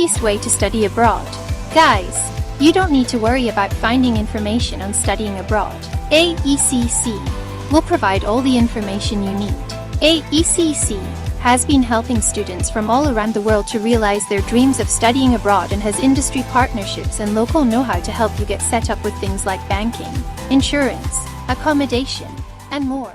easiest way to study abroad. Guys, you don't need to worry about finding information on studying abroad. AECC will provide all the information you need. AECC has been helping students from all around the world to realize their dreams of studying abroad and has industry partnerships and local know-how to help you get set up with things like banking, insurance, accommodation, and more.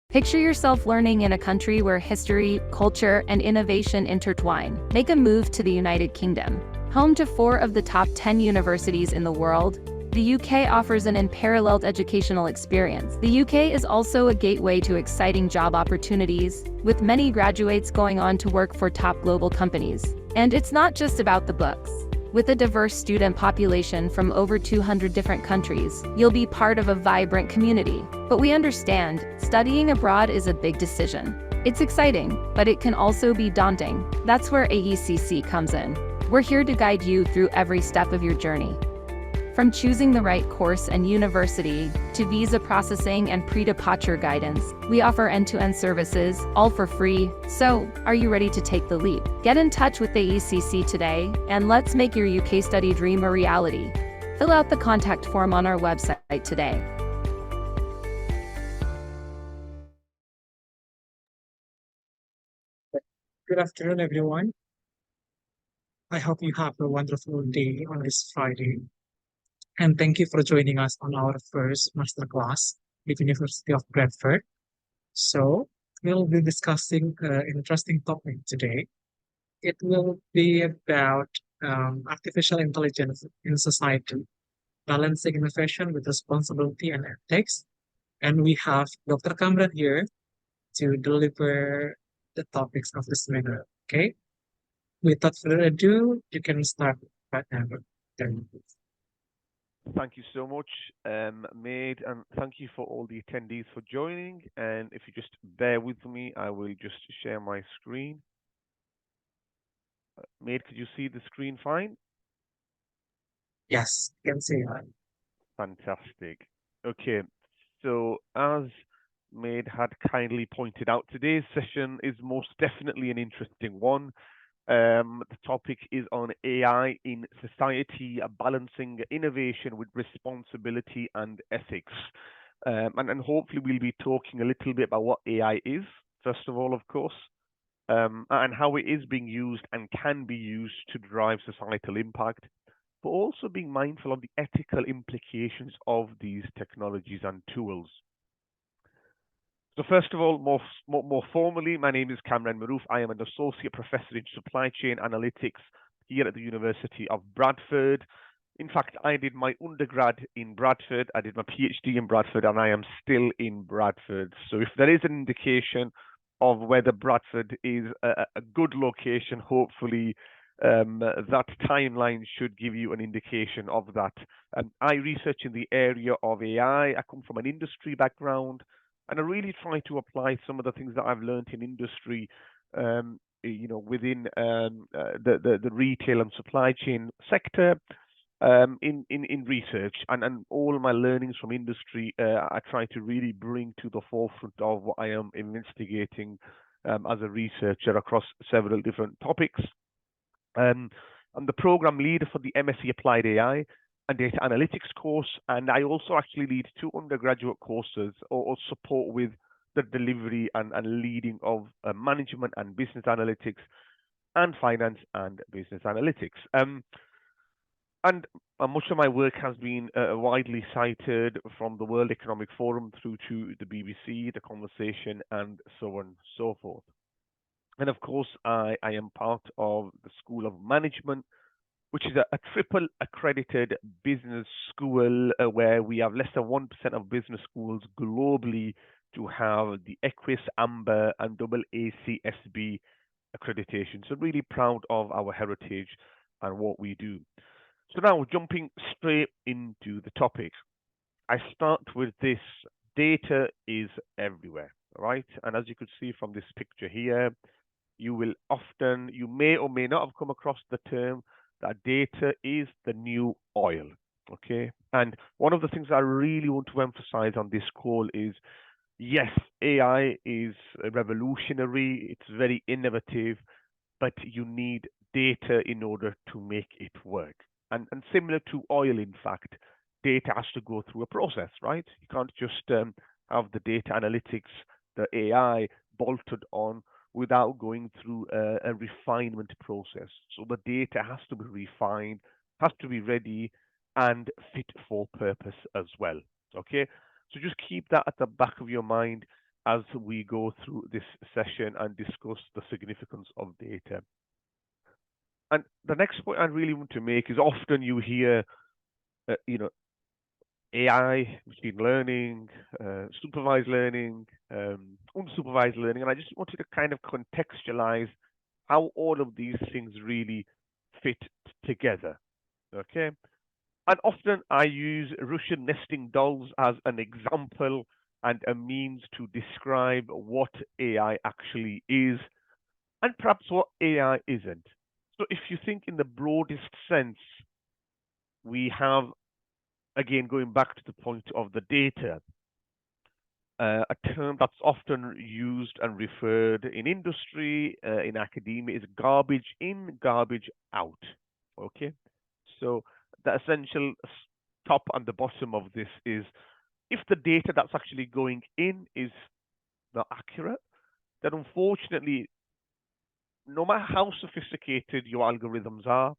Picture yourself learning in a country where history, culture, and innovation intertwine. Make a move to the United Kingdom. Home to 4 of the top 10 universities in the world, the UK offers an unparalleled educational experience. The UK is also a gateway to exciting job opportunities, with many graduates going on to work for top global companies. And it's not just about the books. With a diverse student population from over 200 different countries, you'll be part of a vibrant community. But we understand, studying abroad is a big decision. It's exciting, but it can also be daunting. That's where AECC comes in. We're here to guide you through every step of your journey. From choosing the right course and university, to visa processing and pre-departure guidance, we offer end-to-end services, all for free. So, are you ready to take the leap? Get in touch with the AECC today, and let's make your UK study dream a reality. Fill out the contact form on our website today. Good afternoon, everyone. I hope you have a wonderful day on this Friday. And thank you for joining us on our first masterclass with University of Bradford. So we'll be discussing an interesting topic today. It will be about artificial intelligence in society, balancing innovation with responsibility and ethics. And we have Dr. Kamran here to deliver the topics of this seminar. Okay. Without further ado, you can start right now. Thank you so much, Maid, and thank you for all the attendees for joining. And if you just bear with me, I will just share my screen. Maid, could you see the screen fine? Yes, you can see that. Fantastic. Okay, so as Maid had kindly pointed out, today's session is most definitely an interesting one. The topic is on AI in society, balancing innovation with responsibility and ethics. And hopefully we'll be talking a little bit about what AI is, first of all, of course, and how it is being used and can be used to drive societal impact, but also being mindful of the ethical implications of these technologies and tools. So first of all, more formally, my name is Kamran Mahroof. I am an associate professor in supply chain analytics here at the University of Bradford. In fact, I did my undergrad in Bradford, I did my PhD in Bradford, and I am still in Bradford. So if there is an indication of whether Bradford is a good location, hopefully that timeline should give you an indication of that. I research in the area of AI. I come from an industry background, and I really try to apply some of the things that I've learned in industry, within the retail and supply chain sector, in research, and all my learnings from industry, I try to really bring to the forefront of what I am investigating as a researcher across several different topics. I'm the program leader for the MSc Applied AI and Data Analytics course, and I also actually lead 2 undergraduate courses or support with the delivery and leading of management and business analytics and finance and business analytics. And much of my work has been widely cited, from the World Economic Forum through to the BBC, The Conversation, and so on and so forth. And of course, I am part of the School of Management, which is a triple accredited business school where we have less than 1% of business schools globally to have the EQUIS, AMBER, and AACSB accreditation. So really proud of our heritage and what we do. So now jumping straight into the topic, I start with this: data is everywhere, right? And as you could see from this picture here, you may or may not have come across the term that data is the new oil, okay? And one of the things I really want to emphasize on this call is, yes, AI is revolutionary, it's very innovative, but you need data in order to make it work. And similar to oil, in fact, data has to go through a process, right? You can't just have the data analytics, the AI bolted on without going through a refinement process. So the data has to be refined, has to be ready and fit for purpose as well. Okay, so just keep that at the back of your mind as we go through this session and discuss the significance of data. And the next point I really want to make is often you hear, AI, machine learning, supervised learning, unsupervised learning, and I just wanted to kind of contextualize how all of these things really fit together. Okay, and often I use Russian nesting dolls as an example and a means to describe what AI actually is and perhaps what AI isn't. So if you think in the broadest sense, we have, again, going back to the point of the data, a term that's often used and referred in industry, in academia, is garbage in, garbage out. Okay, so the essential top and the bottom of this is if the data that's actually going in is not accurate, then unfortunately, no matter how sophisticated your algorithms are,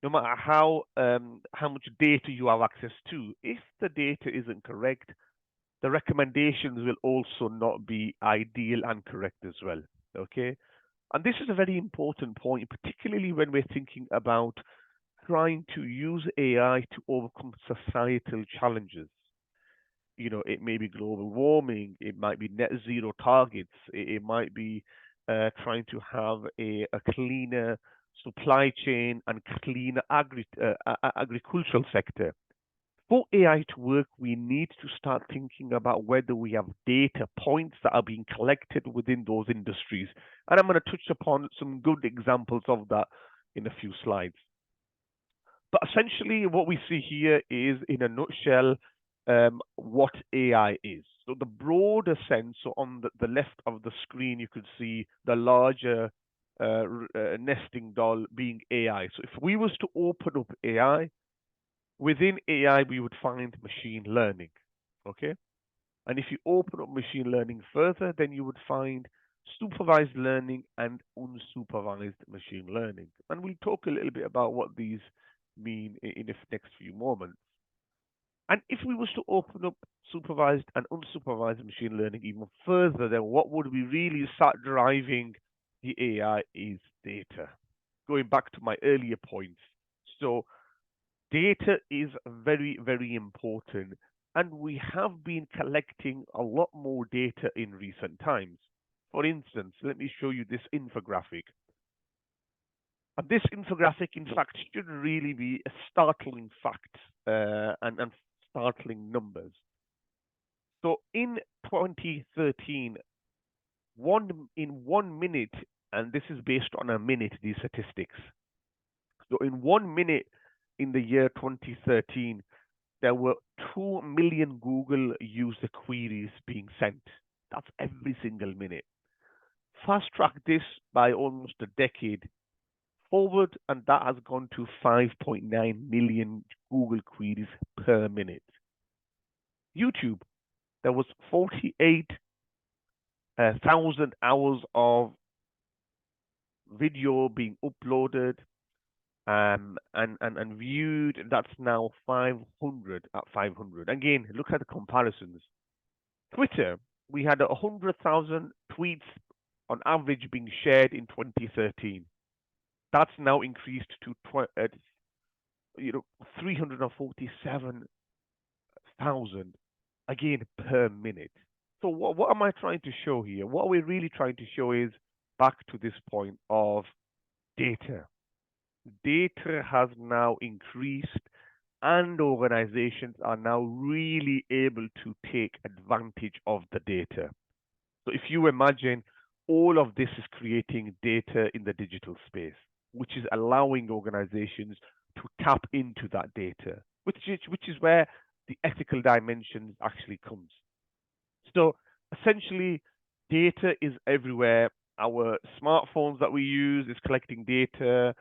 no matter how much data you have access to, if the data isn't correct, the recommendations will also not be ideal and correct as well. Okay, and this is a very important point, particularly when we're thinking about trying to use AI to overcome societal challenges. It may be global warming, it might be net zero targets, it might be trying to have a cleaner supply chain and cleaner agricultural sector. For AI to work, we need to start thinking about whether we have data points that are being collected within those industries. And I'm going to touch upon some good examples of that in a few slides. But essentially, what we see here is, in a nutshell, what AI is. So the broader sense, so on the left of the screen, you could see the larger nesting doll being AI. So if we was to open up AI, within AI, we would find machine learning. Okay. And if you open up machine learning further, then you would find supervised learning and unsupervised machine learning. And we'll talk a little bit about what these mean in the next few moments. And if we was to open up supervised and unsupervised machine learning even further, then what would we really start driving the AI is data. Going back to my earlier points. So data is very, very important. And we have been collecting a lot more data in recent times. For instance, let me show you this infographic. And this infographic, in fact, should really be a startling fact and startling numbers. So in 2013, in 1 minute, and this is based on a minute, these statistics. So in 1 minute in the year 2013, there were 2 million Google user queries being sent. That's every single minute. Fast track this by almost a decade forward, and that has gone to 5.9 million Google queries per minute. YouTube, there was 48,000 hours of video being uploaded and viewed. That's now 500 at 500. Again, look at the comparisons. Twitter, we had 100,000 tweets on average being shared in 2013. That's now increased to 347,000 again per minute. So what am I trying to show here? What we're really trying to show is back to this point of data. Data has now increased, and organizations are now really able to take advantage of the data. So if you imagine, all of this is creating data in the digital space, which is allowing organizations to tap into that data, which is where the ethical dimension actually comes. So essentially, data is everywhere, Our smartphones that we use is collecting data.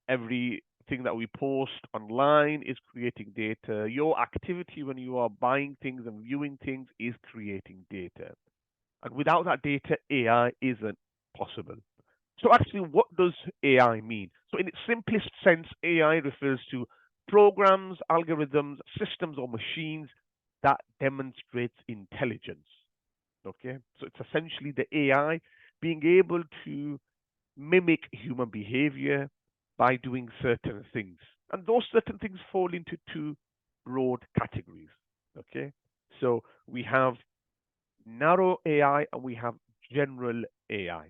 Everything that we post online is creating data. Your activity when you are buying things and viewing things is creating data. And without that data, AI isn't possible. So actually, what does AI mean? So in its simplest sense, AI refers to programs, algorithms, systems, or machines that demonstrates intelligence. Okay, so it's essentially the AI being able to mimic human behavior by doing certain things. And those certain things fall into two broad categories. Okay, so we have narrow AI and we have general AI.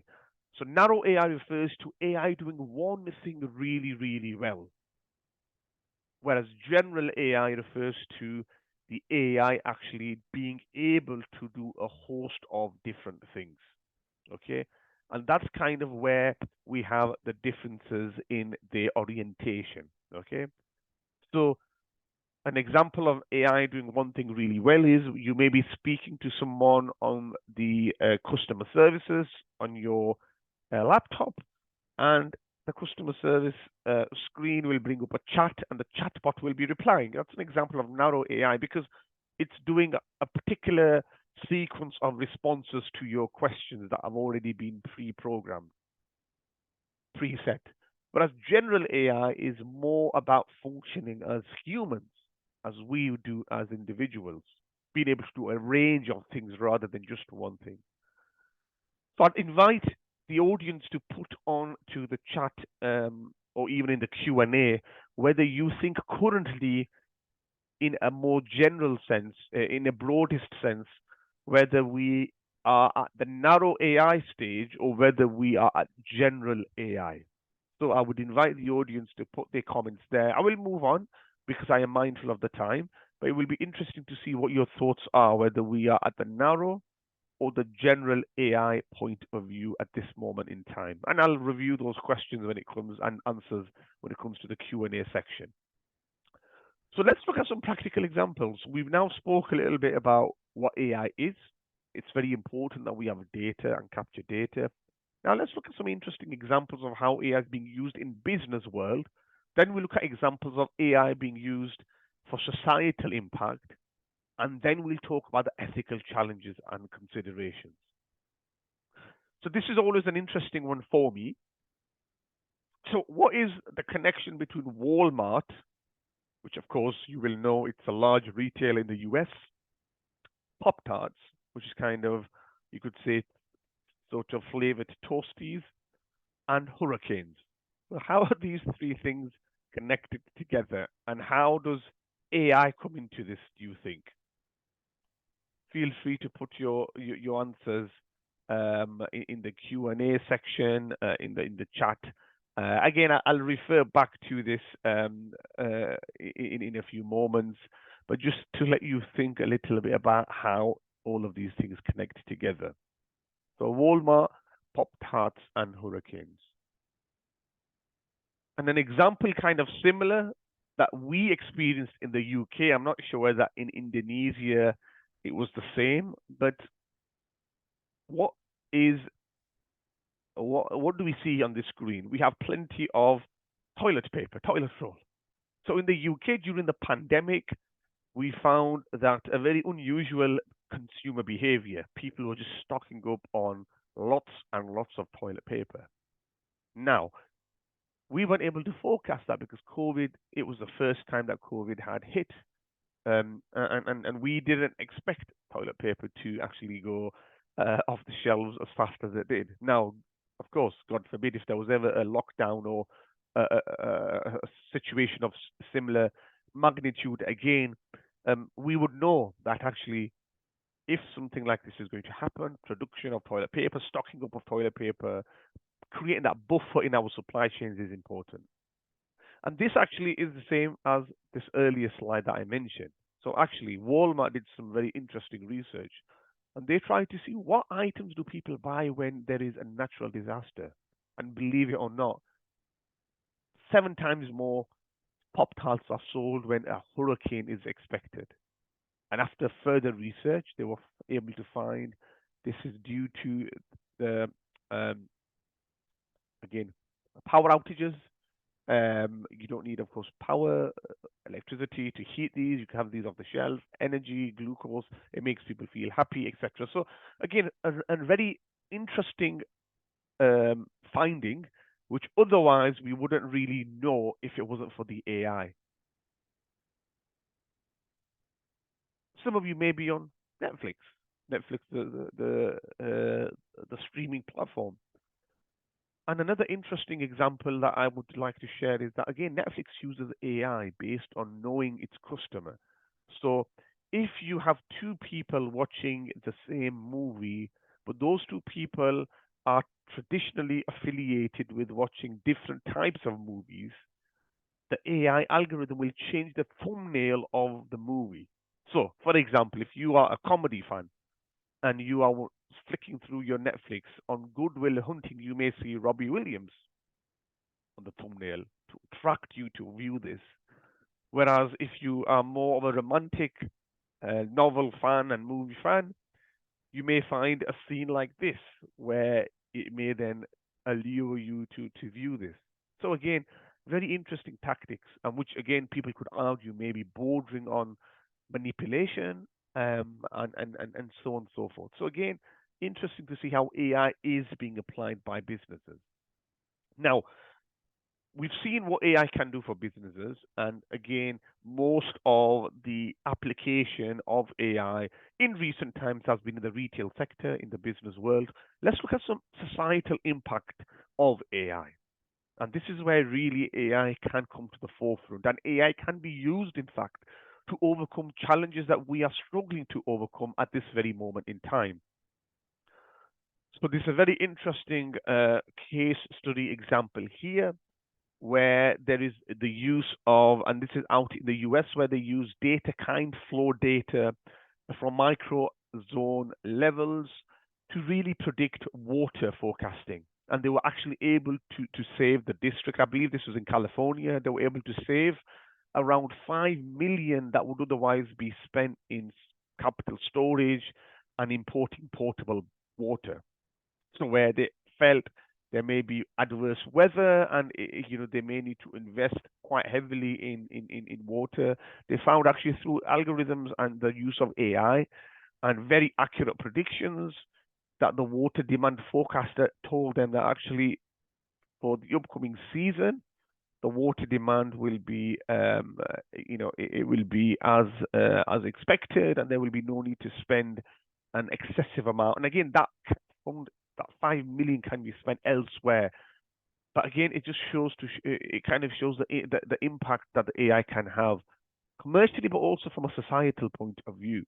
So narrow AI refers to AI doing one thing really, really well, whereas general AI refers to the AI actually being able to do a host of different things. Okay, and that's kind of where we have the differences in the orientation. Okay, so an example of AI doing one thing really well is you may be speaking to someone on the customer services on your laptop, and the customer service screen will bring up a chat, and the chatbot will be replying. That's an example of narrow AI because it's doing a particular sequence of responses to your questions that have already been pre-programmed, preset. Whereas general AI is more about functioning as humans, as we do as individuals, being able to do a range of things rather than just one thing. So I'd invite the audience to put on to the chat or even in the Q&A whether you think currently in a more general sense, in a broadest sense, whether we are at the narrow AI stage or whether we are at general AI. So I would invite the audience to put their comments there. I will move on because I am mindful of the time, but it will be interesting to see what your thoughts are, whether we are at the narrow or the general AI point of view at this moment in time. And I'll review those questions when it comes and answers when it comes to the Q&A section. So let's look at some practical examples. We've now spoke a little bit about what AI is. It's very important that we have data and capture data. Now let's look at some interesting examples of how AI is being used in business world. Then we look at examples of AI being used for societal impact. And then we'll talk about the ethical challenges and considerations. So this is always an interesting one for me. So what is the connection between Walmart, which of course you will know it's a large retailer in the US, Pop-Tarts, which is kind of, you could say, sort of flavored toasties, and hurricanes. So how are these three things connected together, and how does AI come into this, do you think? Feel free to put your answers in the Q&A section, in the chat. Again, I'll refer back to this in a few moments, but just to let you think a little bit about how all of these things connect together. So Walmart, Pop-Tarts, and hurricanes. And an example kind of similar that we experienced in the UK, I'm not sure that in Indonesia it was the same, but what do we see on the screen? We have plenty of toilet paper, toilet roll. So in the UK during the pandemic, we found that a very unusual consumer behavior. People were just stocking up on lots and lots of toilet paper. Now, we weren't able to forecast that because COVID, it was the first time that COVID had hit. And we didn't expect toilet paper to actually go off the shelves as fast as it did. Now, of course, God forbid, if there was ever a lockdown or a situation of similar magnitude again, we would know that actually if something like this is going to happen, production of toilet paper, stocking up of toilet paper, creating that buffer in our supply chains is important. And this actually is the same as this earlier slide that I mentioned. So actually, Walmart did some very interesting research, and they tried to see what items do people buy when there is a natural disaster. And believe it or not, 7 times more Pop-Tarts are sold when a hurricane is expected. And after further research, they were able to find this is due to the again, power outages. You don't need, of course, power, electricity to heat these. You can have these off the shelf, energy, glucose. It makes people feel happy, etc. So again, a very interesting finding, which otherwise we wouldn't really know if it wasn't for the AI. Some of you may be on Netflix, the streaming platform. And another interesting example that I would like to share is that, again, Netflix uses AI based on knowing its customer. So if you have two people watching the same movie, but those two people are traditionally affiliated with watching different types of movies, the AI algorithm will change the thumbnail of the movie. So, for example, if you are a comedy fan and you are flicking through your Netflix on Good Will Hunting, you may see Robbie Williams on the thumbnail to attract you to view this. Whereas if you are more of a romantic novel fan and movie fan, you may find a scene like this where it may then allure you to view this. So again, very interesting tactics, and which again people could argue may be bordering on manipulation, and so on and so forth. So again, interesting to see how AI is being applied by businesses. Now, we've seen what AI can do for businesses, and again, most of the application of AI in recent times has been in the retail sector, in the business world. Let's look at some societal impact of AI. And this is where really AI can come to the forefront. And AI can be used, in fact, to overcome challenges that we are struggling to overcome at this very moment in time. So this is a very interesting case study example here, where there is the use of, and this is out in the US, where they use data kind flow data from micro zone levels to really predict water forecasting. And they were actually able to save the district. I believe this was in California. They were able to save around 5 million that would otherwise be spent in capital storage and importing portable water. So where they felt there may be adverse weather and they may need to invest quite heavily in water, they found actually through algorithms and the use of AI and very accurate predictions that the water demand forecaster told them that actually for the upcoming season, the water demand will be, it will be as expected, and there will be no need to spend an excessive amount. And again, that 5 million can be spent elsewhere. But again, it just shows it kind of shows the impact that the AI can have commercially, but also from a societal point of view.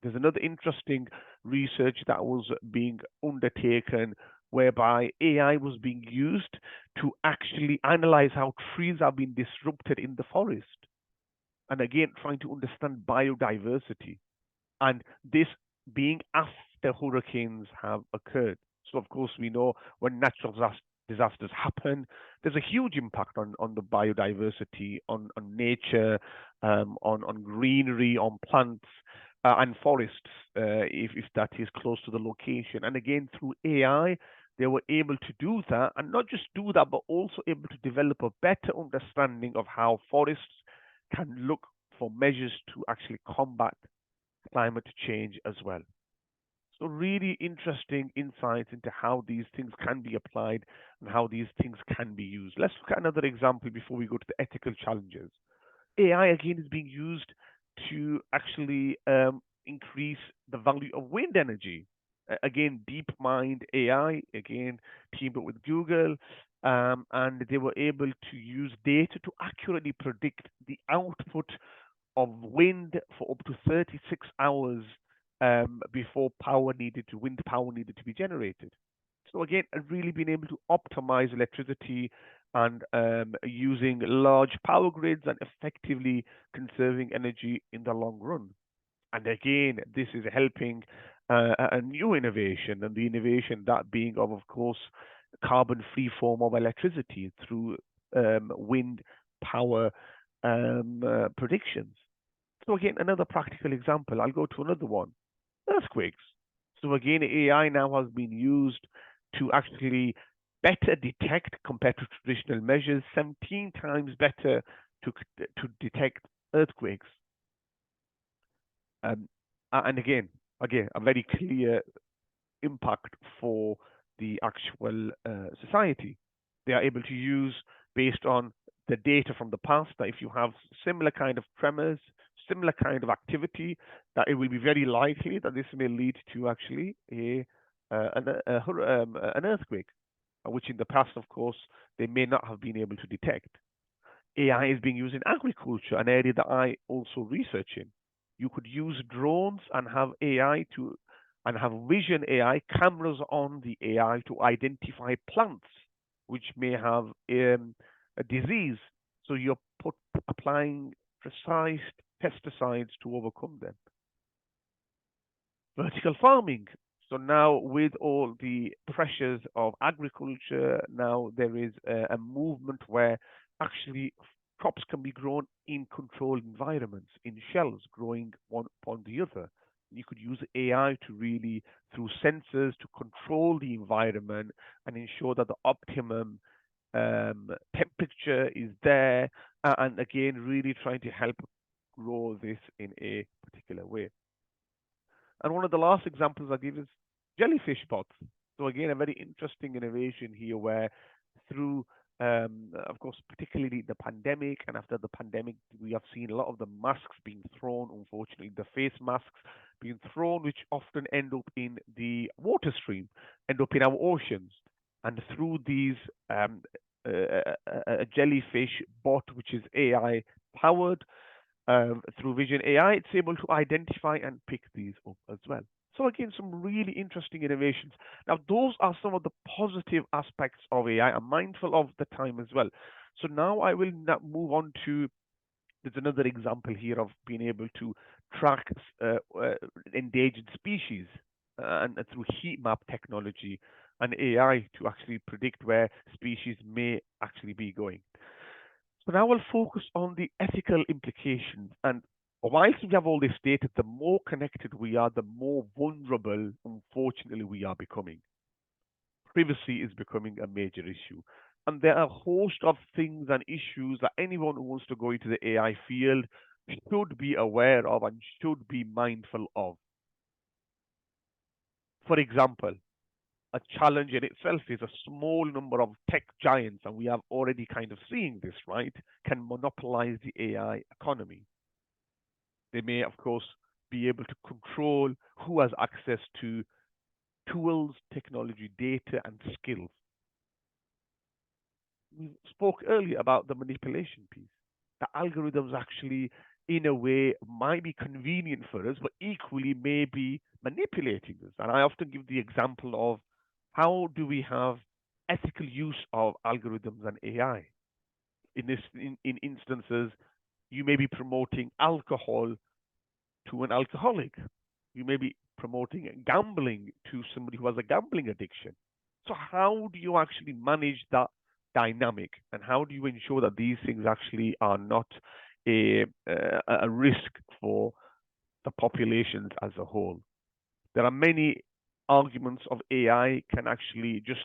There's another interesting research that was being undertaken whereby AI was being used to actually analyze how trees are being disrupted in the forest. And again, trying to understand biodiversity. And this being after hurricanes have occurred. So, of course, we know when natural disasters happen, there's a huge impact on the biodiversity, on nature, on greenery, on plants, and forests, if that is close to the location. And again, through AI, they were able to do that, and not just do that, but also able to develop a better understanding of how forests can look for measures to actually combat climate change as well. So really interesting insights into how these things can be applied and how these things can be used. Let's look at another example before we go to the ethical challenges. AI again is being used to actually increase the value of wind energy. Again, DeepMind AI, again, teamed up with Google, and they were able to use data to accurately predict the output of wind for up to 36 hours before wind power needed to be generated. So again, really being able to optimize electricity and using large power grids and effectively conserving energy in the long run. And again, this is helping a new innovation, and the innovation that being of course, carbon-free form of electricity through wind power predictions. So again, another practical example. I'll go to another one. Earthquakes. So again, AI now has been used to actually better detect compared to traditional measures, 17 times better to detect earthquakes. And again, a very clear impact for the actual society. They are able to use, based on the data from the past, that if you have similar kind of tremors, similar kind of activity, that it will be very likely that this may lead to actually an earthquake, which in the past, of course, they may not have been able to detect. AI is being used in agriculture, an area that I also research in. You could use drones and have vision AI cameras on the AI to identify plants which may have a disease. So you're applying precise pesticides to overcome them. Vertical farming. So now, with all the pressures of agriculture, now there is a movement where actually crops can be grown in controlled environments, in shells, growing one upon the other. You could use AI to really, through sensors, to control the environment and ensure that the optimum temperature is there, and again, really trying to help grow this in a particular way. And one of the last examples I give is jellyfish pots. So again, a very interesting innovation here where through, of course, particularly the pandemic, and after the pandemic, we have seen a lot of the masks being thrown, unfortunately, the face masks being thrown, which often end up in the water stream, end up in our oceans. And through these, a jellyfish bot, which is AI powered, through Vision AI, it's able to identify and pick these up as well. So again, some really interesting innovations. Now, those are some of the positive aspects of AI. I'm mindful of the time as well. So now I will move on to, there's another example here of being able to track endangered species and through heat map technology and AI to actually predict where species may actually be going. So now we'll focus on the ethical implications. And whilst we have all this data, the more connected we are, the more vulnerable, unfortunately, we are becoming. Privacy is becoming a major issue. And there are a host of things and issues that anyone who wants to go into the AI field should be aware of and should be mindful of. For example, a challenge in itself is a small number of tech giants, and we are already kind of seeing this, right, can monopolize the AI economy. They may, of course, be able to control who has access to tools, technology, data, and skills. We spoke earlier about the manipulation piece. The algorithms actually, in a way, might be convenient for us, but equally may be manipulating us. And I often give the example of how do we have ethical use of algorithms and AI? In instances, you may be promoting alcohol to an alcoholic. You may be promoting gambling to somebody who has a gambling addiction. So how do you actually manage that dynamic, and how do you ensure that these things actually are not a risk for the populations as a whole? There are many arguments of AI can actually just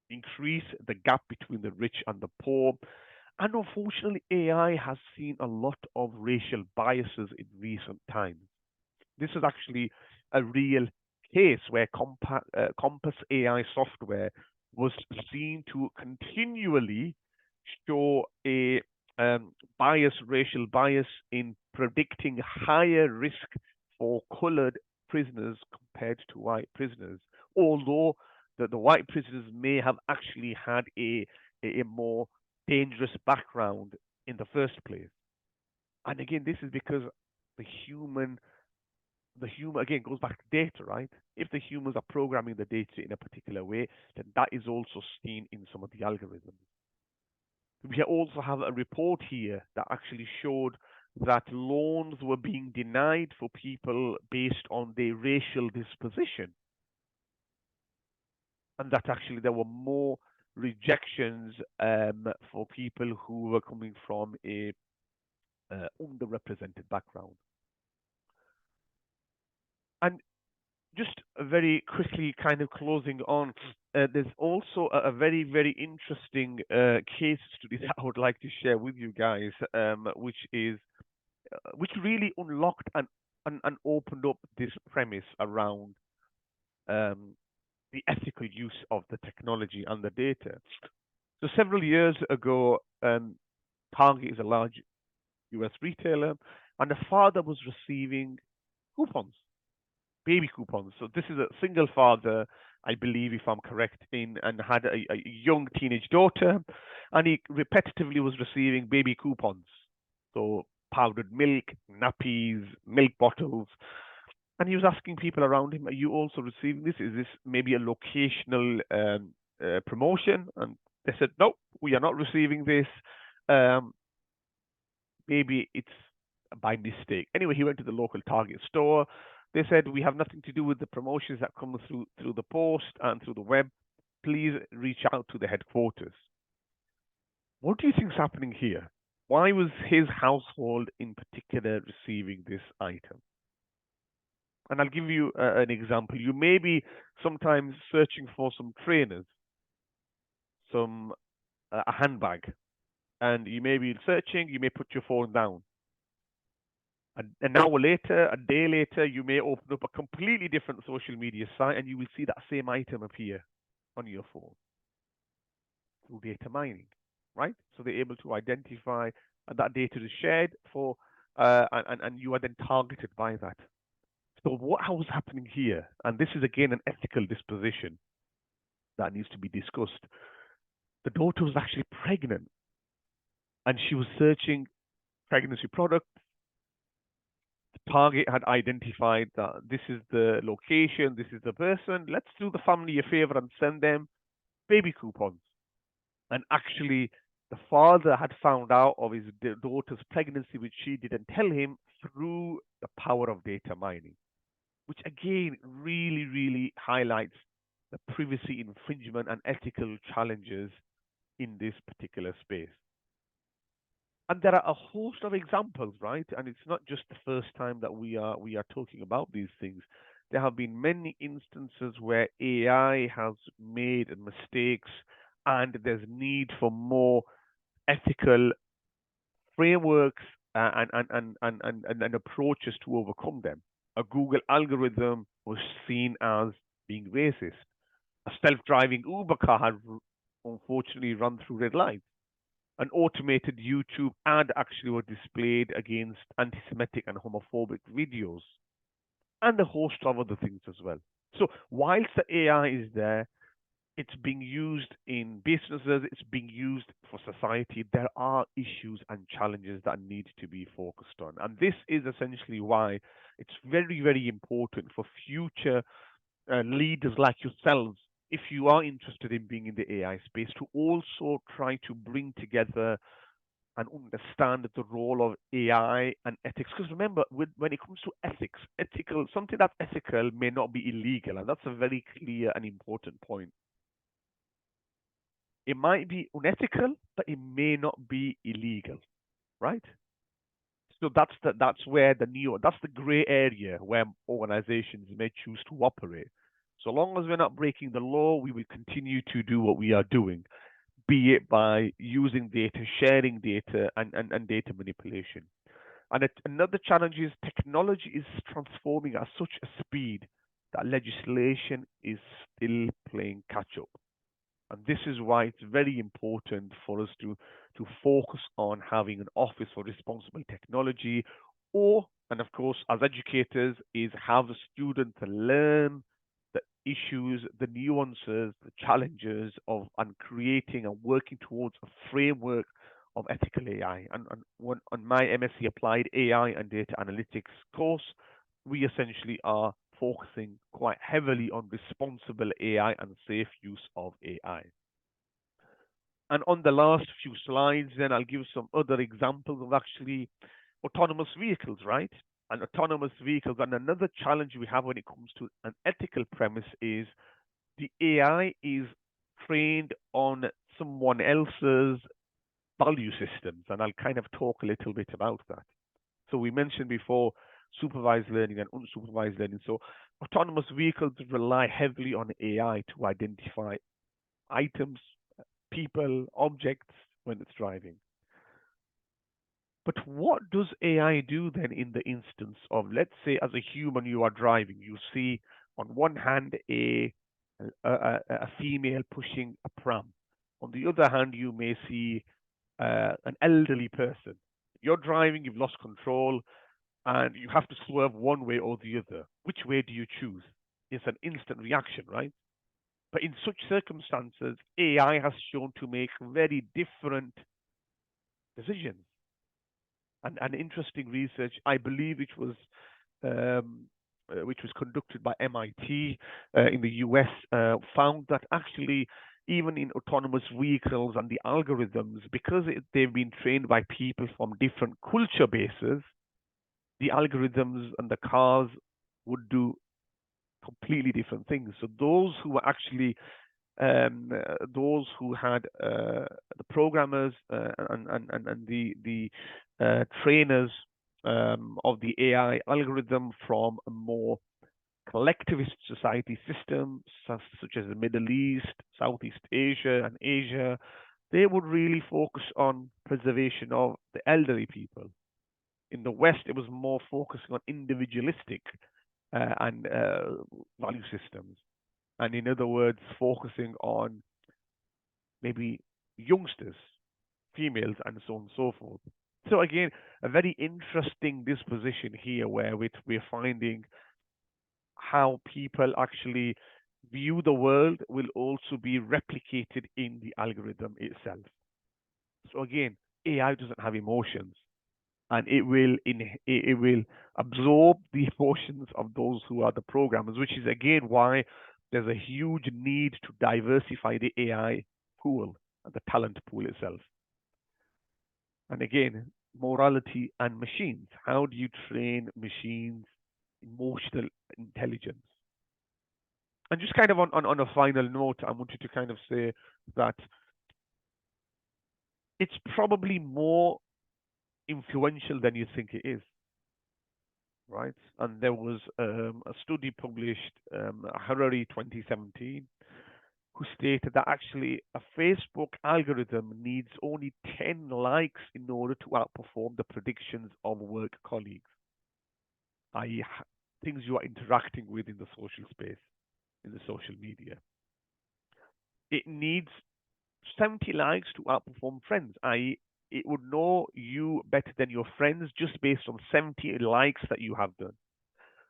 increase the gap between the rich and the poor. And unfortunately, AI has seen a lot of racial biases in recent times. This is actually a real case where Compass AI software was seen to continually show a racial bias in predicting higher risk for colored prisoners compared to white prisoners, although the white prisoners may have actually had a more dangerous background in the first place. And again, this is because the human again goes back to data, right? If the humans are programming the data in a particular way, then that is also seen in some of the algorithms. We also have a report here that actually showed that loans were being denied for people based on their racial disposition, and that actually there were more rejections for people who were coming from a underrepresented background. And just very quickly, kind of closing on, there's also a very, very interesting case study that I would like to share with you guys, which really unlocked and opened up this premise around the ethical use of the technology and the data. So several years ago, Target is a large US retailer, and the father was receiving coupons, baby coupons. So this is a single father, I believe, if I'm correct, and had a young teenage daughter, and he repetitively was receiving baby coupons. So powdered milk, nappies, milk bottles. And he was asking people around him, are you also receiving this? Is this maybe a locational promotion? And they said, no, we are not receiving this. Maybe it's by mistake. Anyway, he went to the local Target store. They said, we have nothing to do with the promotions that come through the post and through the web. Please reach out to the headquarters. What do you think is happening here? Why was his household in particular receiving this item? And I'll give you an example. You may be sometimes searching for some trainers, a handbag, and you may be searching, you may put your phone down. An hour later, a day later, you may open up a completely different social media site and you will see that same item appear on your phone through data mining, right? So they're able to identify, and that data is shared for, and you are then targeted by that. So what was happening here, and this is again an ethical disposition that needs to be discussed. The daughter was actually pregnant, and she was searching pregnancy products. The Target had identified that this is the location, this is the person. Let's do the family a favor and send them baby coupons. And actually, the father had found out of his daughter's pregnancy, which she didn't tell him, through the power of data mining, which again really, really highlights the privacy infringement and ethical challenges in this particular space. And there are a host of examples, right? And it's not just the first time that we are talking about these things. There have been many instances where AI has made mistakes, and there's need for more ethical frameworks and approaches to overcome them. A Google algorithm was seen as being racist. A self-driving Uber car had unfortunately run through red lights. An automated YouTube ad actually was displayed against anti-Semitic and homophobic videos, and a host of other things as well. So whilst the AI is there, it's being used in businesses, it's being used for society. There are issues and challenges that need to be focused on. And this is essentially why it's very, very important for future leaders like yourselves, if you are interested in being in the AI space, to also try to bring together and understand the role of AI and ethics. Because remember, when it comes to ethics, something that's ethical may not be illegal, and that's a very clear and important point. It might be unethical, but it may not be illegal, right? So that's where that's the gray area where organizations may choose to operate. So long as we're not breaking the law, we will continue to do what we are doing, be it by using data, sharing data, and data manipulation. And another challenge is technology is transforming at such a speed that legislation is still playing catch up. And this is why it's very important for us to focus on having an office for responsible technology, and of course, as educators, is have the students learn the issues, the nuances, the challenges of and creating and working towards a framework of ethical AI. And on my MSc Applied AI and Data Analytics course, we essentially are focusing quite heavily on responsible AI and safe use of AI. And on the last few slides, then I'll give some other examples of actually autonomous vehicles, right? And autonomous vehicles. And another challenge we have when it comes to an ethical premise is the AI is trained on someone else's value systems. And I'll kind of talk a little bit about that. So we mentioned before, supervised learning and unsupervised learning. So autonomous vehicles rely heavily on AI to identify items, people, objects when it's driving. But what does AI do then in the instance of, let's say, as a human, you are driving, you see on one hand a female pushing a pram. On the other hand, you may see an elderly person. You're driving, you've lost control, and you have to swerve one way or the other. Which way do you choose? It's an instant reaction, right? But in such circumstances, AI has shown to make very different decisions. And an interesting research, I believe, which was conducted by MIT in the US, found that actually even in autonomous vehicles and the algorithms, because they've been trained by people from different culture bases, the algorithms and the cars would do completely different things. So those who were actually those who had the programmers and the trainers of the AI algorithm from a more collectivist society system, such as the Middle East, Southeast Asia, and Asia, they would really focus on preservation of the elderly people. In the West, it was more focusing on individualistic and value systems. And in other words, focusing on maybe youngsters, females, and so on and so forth. So again, a very interesting disposition here where we're finding how people actually view the world will also be replicated in the algorithm itself. So again, AI doesn't have emotions, and it will absorb the emotions of those who are the programmers, which is again why there's a huge need to diversify the AI pool and the talent pool itself. And again, morality and machines. How do you train machines' emotional intelligence? And just kind of on a final note, I wanted to kind of say that it's probably more influential than you think it is, right? And there was a study published, Harari 2017, who stated that actually a Facebook algorithm needs only 10 likes in order to outperform the predictions of work colleagues, i.e., things you are interacting with in the social space, in the social media. It needs 70 likes to outperform friends, i.e., it would know you better than your friends just based on 70 likes that you have done.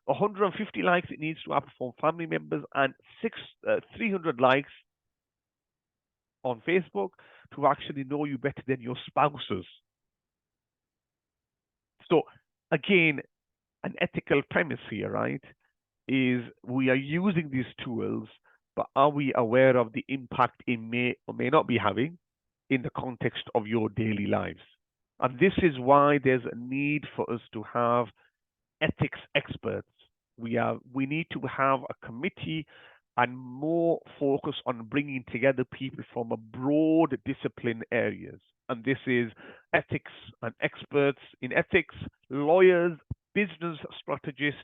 150 likes it needs to outperform family members, and 300 likes on Facebook to actually know you better than your spouses. So again, an ethical premise here, right, is we are using these tools, but are we aware of the impact it may or may not be having in the context of your daily lives? And this is why there's a need for us to have ethics experts. We need to have a committee and more focus on bringing together people from a broad discipline areas. And this is ethics and experts in ethics, lawyers, business strategists,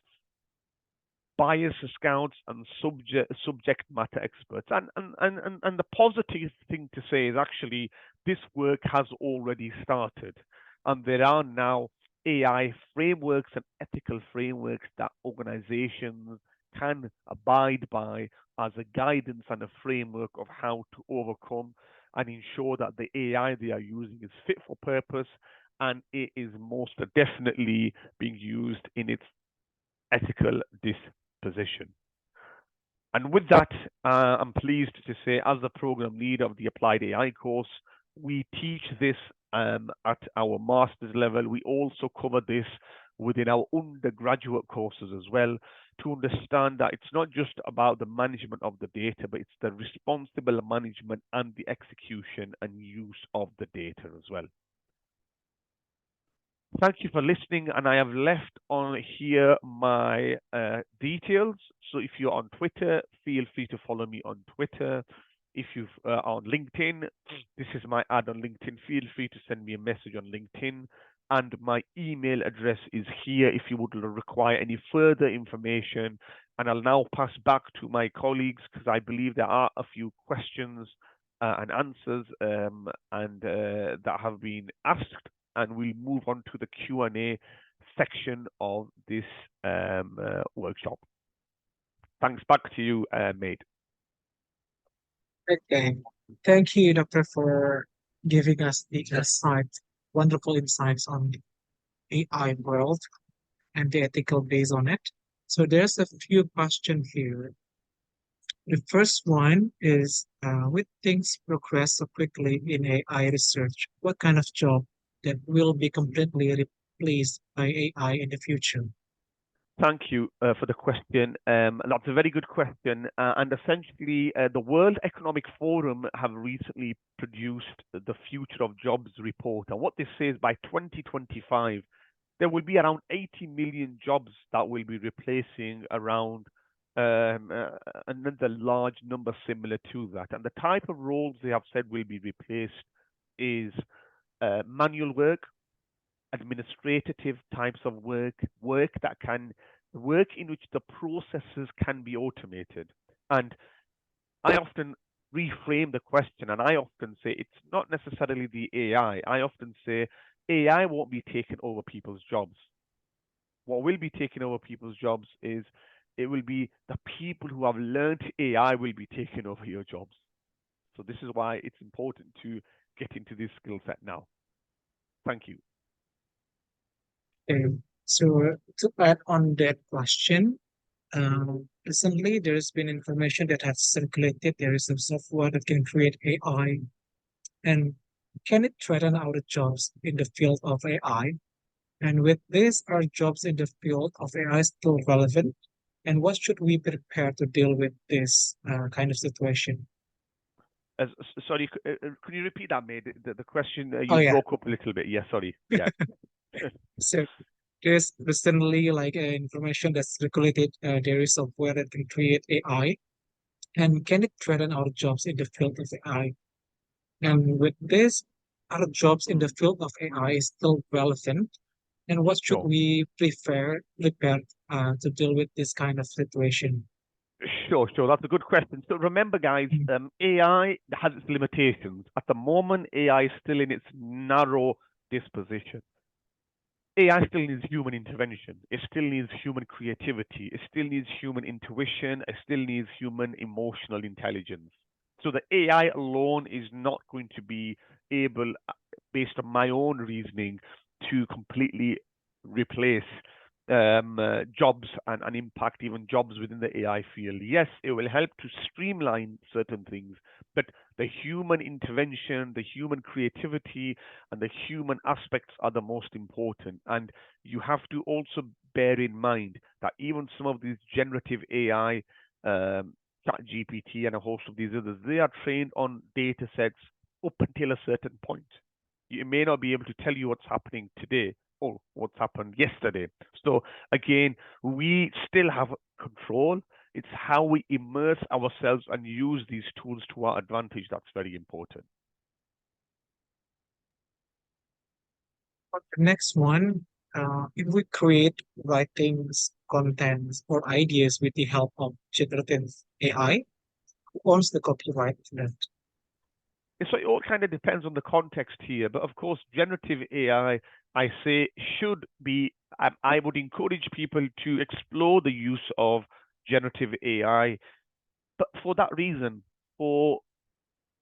bias scouts, and subject matter experts. And the positive thing to say is actually this work has already started, and there are now AI frameworks and ethical frameworks that organizations can abide by as a guidance and a framework of how to overcome and ensure that the AI they are using is fit for purpose, and it is most definitely being used in its ethical disposition. And with that, I'm pleased to say, as the program lead of the Applied AI course, we teach this at our master's level. We also cover this within our undergraduate courses as well, to understand that it's not just about the management of the data, but it's the responsible management and the execution and use of the data as well. Thank you for listening, and I have left on here my details. So if you're on Twitter, feel free to follow me on Twitter. If you're on LinkedIn, this is my ad on LinkedIn. Feel free to send me a message on LinkedIn. and my email address is here if you would require any further information. And I'll now pass back to my colleagues because I believe there are a few questions and answers that have been asked, and we'll move on to the Q&A section of this workshop. Thanks. Back to you, Maid. Okay. Thank you, Doctor, for giving us the wonderful insights on the AI world and the ethical base on it. So there's a few questions here. The first one is, with things progress so quickly in AI research, what kind of job that will be completely replaced by AI in the future? Thank you for the question. That's a very good question. And essentially, the World Economic Forum have recently produced the Future of Jobs report. And what this says, by 2025, there will be around 80 million jobs that will be replacing around another large number similar to that. And the type of roles they have said will be replaced is manual work, administrative types of work in which the processes can be automated. And I often reframe the question, and I often say it's not necessarily the AI. I often say AI won't be taking over people's jobs. What will be taking over people's jobs is it will be the people who have learned AI will be taking over your jobs. So this is why it's important to get into this skill set now. Thank you. Okay. So to add on that question, recently there's been information that has circulated. There is some software that can create AI, and can it threaten our jobs in the field of AI? And with this, are jobs in the field of AI still relevant? And what should we prepare to deal with this kind of situation? Sorry, could you repeat that, Maid? The question you Oh, yeah. broke up a little bit. Yeah, sorry. Yeah. So there's recently like information that's circulated. There is software that can create AI, and can it threaten our jobs in the field of AI? And with this, are jobs in the field of AI still relevant? And what should Sure. we prepare to deal with this kind of situation? Sure. That's a good question. So remember, guys, AI has its limitations. At the moment, AI is still in its narrow disposition. AI still needs human intervention. It still needs human creativity. It still needs human intuition. It still needs human emotional intelligence. So the AI alone is not going to be able, based on my own reasoning, to completely replace jobs and impact even jobs within the AI field. Yes, it will help to streamline certain things, but the human intervention, the human creativity, and the human aspects are the most important. And you have to also bear in mind that even some of these generative AI, ChatGPT, and a host of these others, they are trained on data sets up until a certain point. You may not be able to tell you what's happening today or what's happened yesterday. So again, we still have control. It's how we immerse ourselves and use these tools to our advantage that's very important. The next one, if we create writings, contents, or ideas with the help of generative AI, who owns the copyright to that? So it all kind of depends on the context here, but of course, generative AI, I say, should be. I would encourage people to explore the use of generative AI, but for that reason, for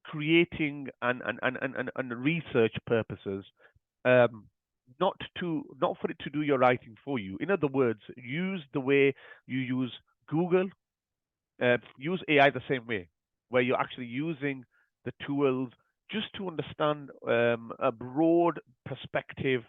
creating and research purposes, not for it to do your writing for you. In other words, use the way you use Google, use AI the same way, where you're actually using the tools just to understand a broad perspective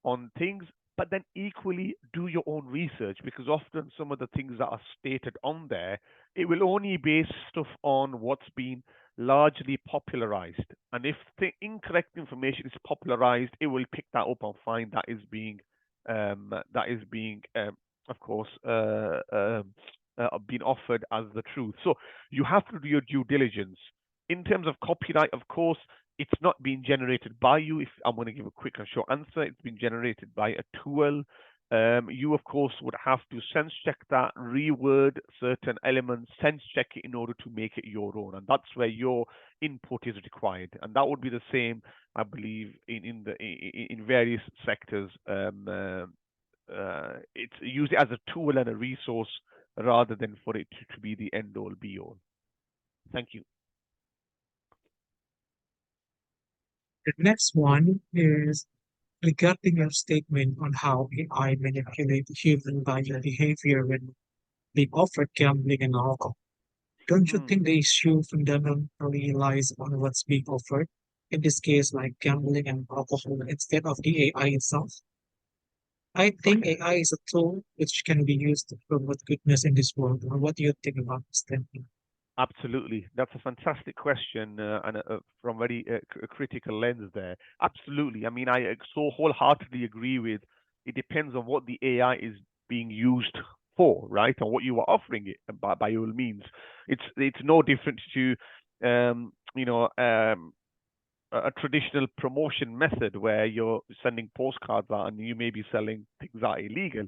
on things, but then equally do your own research, because often some of the things that are stated on there, it will only base stuff on what's been largely popularized. And if the incorrect information is popularized, it will pick that up and find that is being, of course, been offered as the truth. So you have to do your due diligence. In terms of copyright, of course, it's not being generated by you. If I'm going to give a quick and short answer, it's been generated by a tool. You, of course, would have to sense check that, reword certain elements, sense check it in order to make it your own, and that's where your input is required. And that would be the same, I believe, in various sectors. It's used as a tool and a resource rather than for it to be the end all be all. Thank you. The next one is regarding your statement on how AI manipulate human buying behavior when being offered gambling and alcohol. Don't you think the issue fundamentally lies on what's being offered? In this case, like gambling and alcohol instead of the AI itself? I think AI is a tool which can be used to promote goodness in this world. Or what do you think about this thinking? Absolutely. That's a fantastic question and from very critical lens there. Absolutely. I mean, I so wholeheartedly agree with it depends on what the AI is being used for, right? And what you are offering it by all means. It's no different to a traditional promotion method where you're sending postcards out and you may be selling things that are illegal.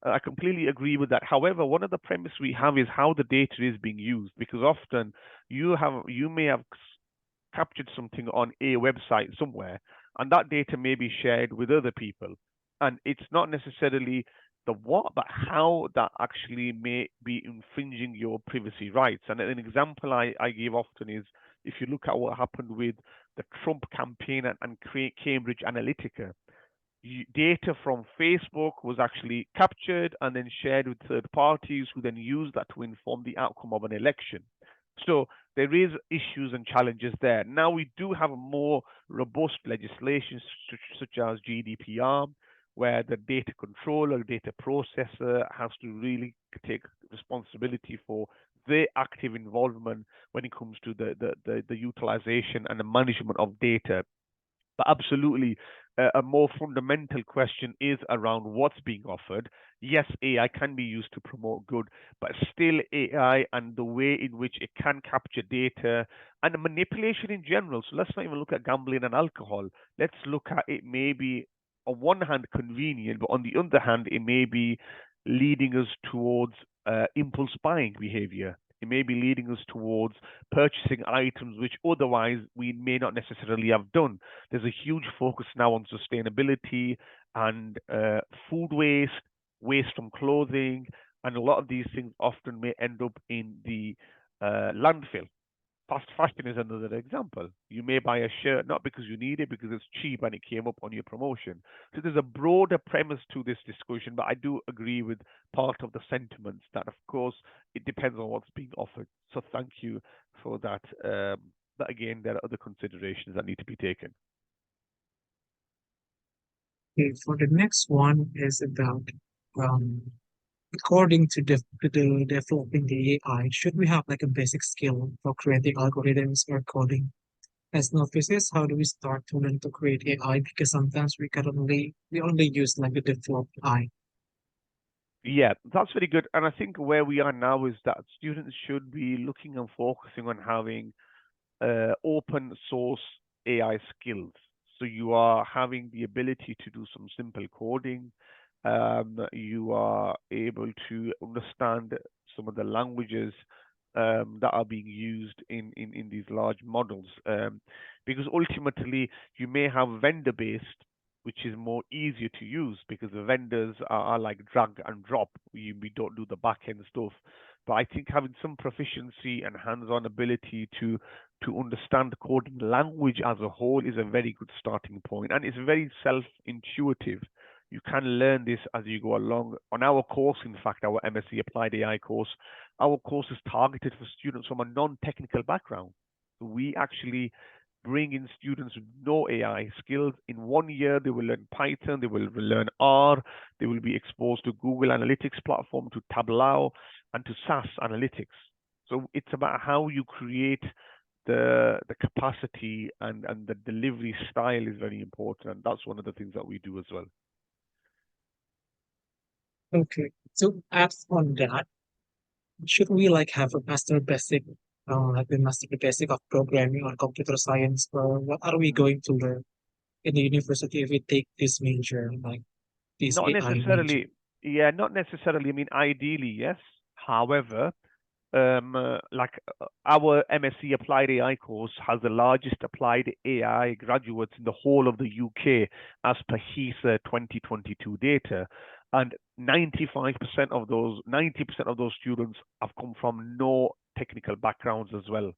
I completely agree with that. However, one of the premise we have is how the data is being used, because often you may have captured something on a website somewhere, and that data may be shared with other people, and it's not necessarily the what, but how that actually may be infringing your privacy rights. And an example I give often is if you look at what happened with the Trump campaign and Cambridge Analytica, data from Facebook was actually captured and then shared with third parties who then used that to inform the outcome of an election. So there is issues and challenges there. Now we do have more robust legislation such as GDPR, where the data controller, data processor has to really take responsibility for their active involvement when it comes to the utilization and the management of data. But absolutely, a more fundamental question is around what's being offered. Yes, AI can be used to promote good, but still AI and the way in which it can capture data and manipulation in general. So let's not even look at gambling and alcohol. Let's look at it maybe on one hand convenient, but on the other hand, it may be leading us towards impulse buying behavior. It may be leading us towards purchasing items which otherwise we may not necessarily have done. There's a huge focus now on sustainability and food waste, waste from clothing, and a lot of these things often may end up in the landfill. Fast fashion is another example. You may buy a shirt not because you need it, because it's cheap and it came up on your promotion. So there's a broader premise to this discussion, but I do agree with part of the sentiments that, of course, it depends on what's being offered. So thank you for that. But again, there are other considerations that need to be taken. Okay, for the next one is about according to the developing the AI, should we have like a basic skill for creating algorithms or coding? As novices, how do we start to learn to create AI? Because sometimes we only use like the default AI. Yeah, that's very good. And I think where we are now is that students should be looking and focusing on having open source AI skills. So you are having the ability to do some simple coding. You are able to understand some of the languages that are being used in these large models. Because ultimately, you may have vendor based, which is more easier to use because the vendors are like drag and drop. We don't do the back end stuff. But I think having some proficiency and hands-on ability to understand the coding language as a whole is a very good starting point, and it's very self-intuitive. You can learn this as you go along. On our course, in fact, our MSc Applied AI course, our course is targeted for students from a non-technical background. So we actually bring in students with no AI skills. In 1 year, they will learn Python, they will learn R, they will be exposed to Google Analytics platform, to Tableau, and to SAS Analytics. So it's about how you create the capacity and the delivery style is very important, and that's one of the things that we do as well. Okay, so add on that, should we like have a master basic like we master the basic of programming or computer science, or what are we going to learn in the university if we take this major, like this Not AI major? necessarily. Yeah, not necessarily. I mean, ideally, yes. However, our MSc Applied AI course has the largest applied AI graduates in the whole of the UK as per HESA 2022 data. And 95% of those, 90% of those students have come from no technical backgrounds as well.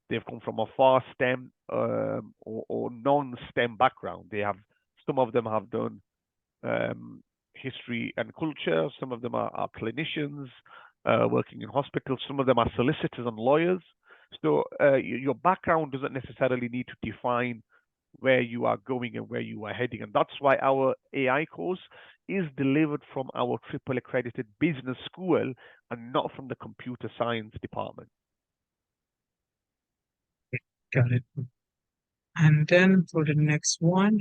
They've come from a far STEM or non-STEM background. Some of them have done um, history and culture. Some of them are clinicians working in hospitals. Some of them are solicitors and lawyers. So your background doesn't necessarily need to define where you are going and where you are heading. And that's why our AI course is delivered from our triple accredited business school and not from the computer science department. Got it. And then for the next one,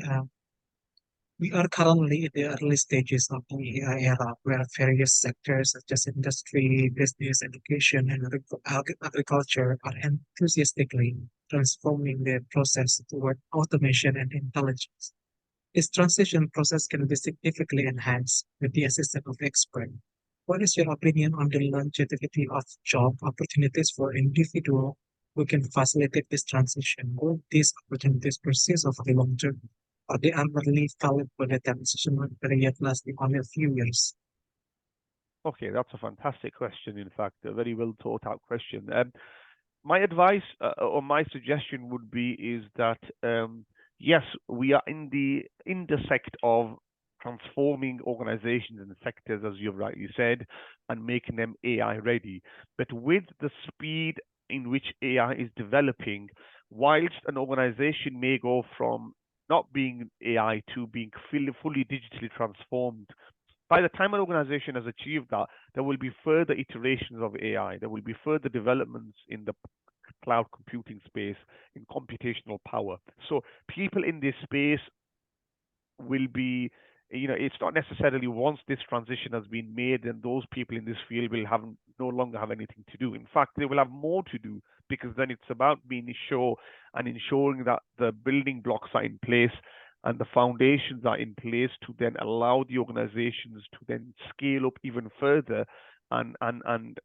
we are currently in the early stages of the AI era, where various sectors such as industry, business, education, and agriculture are enthusiastically transforming their process toward automation and intelligence. This transition process can be significantly enhanced with the assistance of experts. What is your opinion on the longevity of job opportunities for individuals who can facilitate this transition? Will these opportunities persist over the long term, or they are merely valid for the transition period lasting only a few years? Okay, that's a fantastic question. In fact, a very well thought out question. My advice or my suggestion would be is that yes, we are in the intersect of transforming organizations and sectors, as you've rightly said, and making them AI ready. But with the speed in which AI is developing, whilst an organization may go from not being AI to being fully digitally transformed, by the time an organization has achieved that, there will be further iterations of AI. There will be further developments in the cloud computing space, in computational power. So people in this space will be, it's not necessarily once this transition has been made, then those people in this field will have no longer have anything to do. In fact, they will have more to do because then it's about being sure and ensuring that the building blocks are in place and the foundations are in place to then allow the organizations to then scale up even further and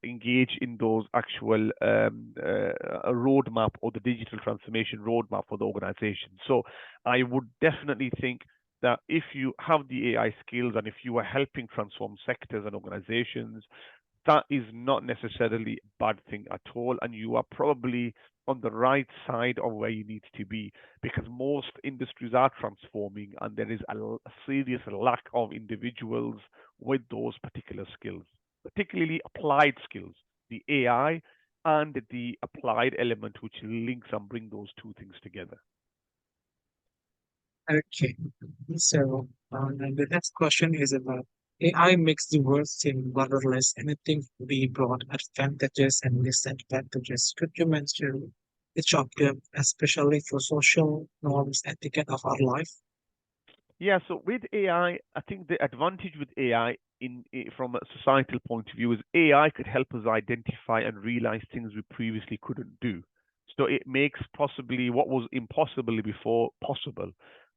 engage in those actual a roadmap or the digital transformation roadmap for the organization. So I would definitely think that if you have the AI skills and if you are helping transform sectors and organizations, that is not necessarily a bad thing at all. And you are probably on the right side of where you need to be because most industries are transforming and there is a serious lack of individuals with those particular skills, particularly applied skills, the AI and the applied element, which links and bring those two things together. Okay, so the next question is about AI makes the world seem borderless. Anything to be broad advantages and disadvantages. Could you mention each of them, especially for social norms, etiquette of our life? Yeah, so with I think the advantage with AI from a societal point of view is AI could help us identify and realize things we previously couldn't do. So it makes possibly what was impossible before possible.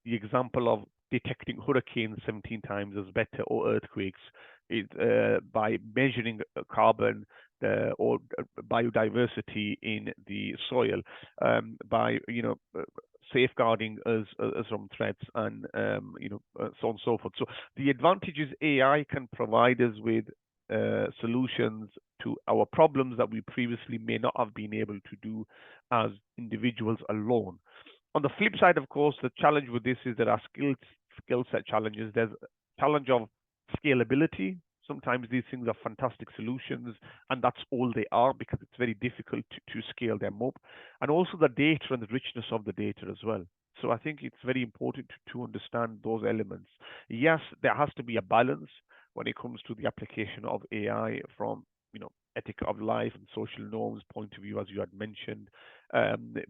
The example of detecting hurricanes 17 times as better or earthquakes is by measuring carbon or biodiversity in the soil by safeguarding us from threats and so on and so forth. So the advantage is AI can provide us with solutions to our problems that we previously may not have been able to do as individuals alone. On the flip side, of course, the challenge with this is there are skill set challenges. There's a challenge of scalability. Sometimes these things are fantastic solutions, and that's all they are because it's very difficult to scale them up. And also the data and the richness of the data as well. So I think it's very important to understand those elements. Yes, there has to be a balance when it comes to the application of AI from ethic of life and social norms point of view, as you had mentioned.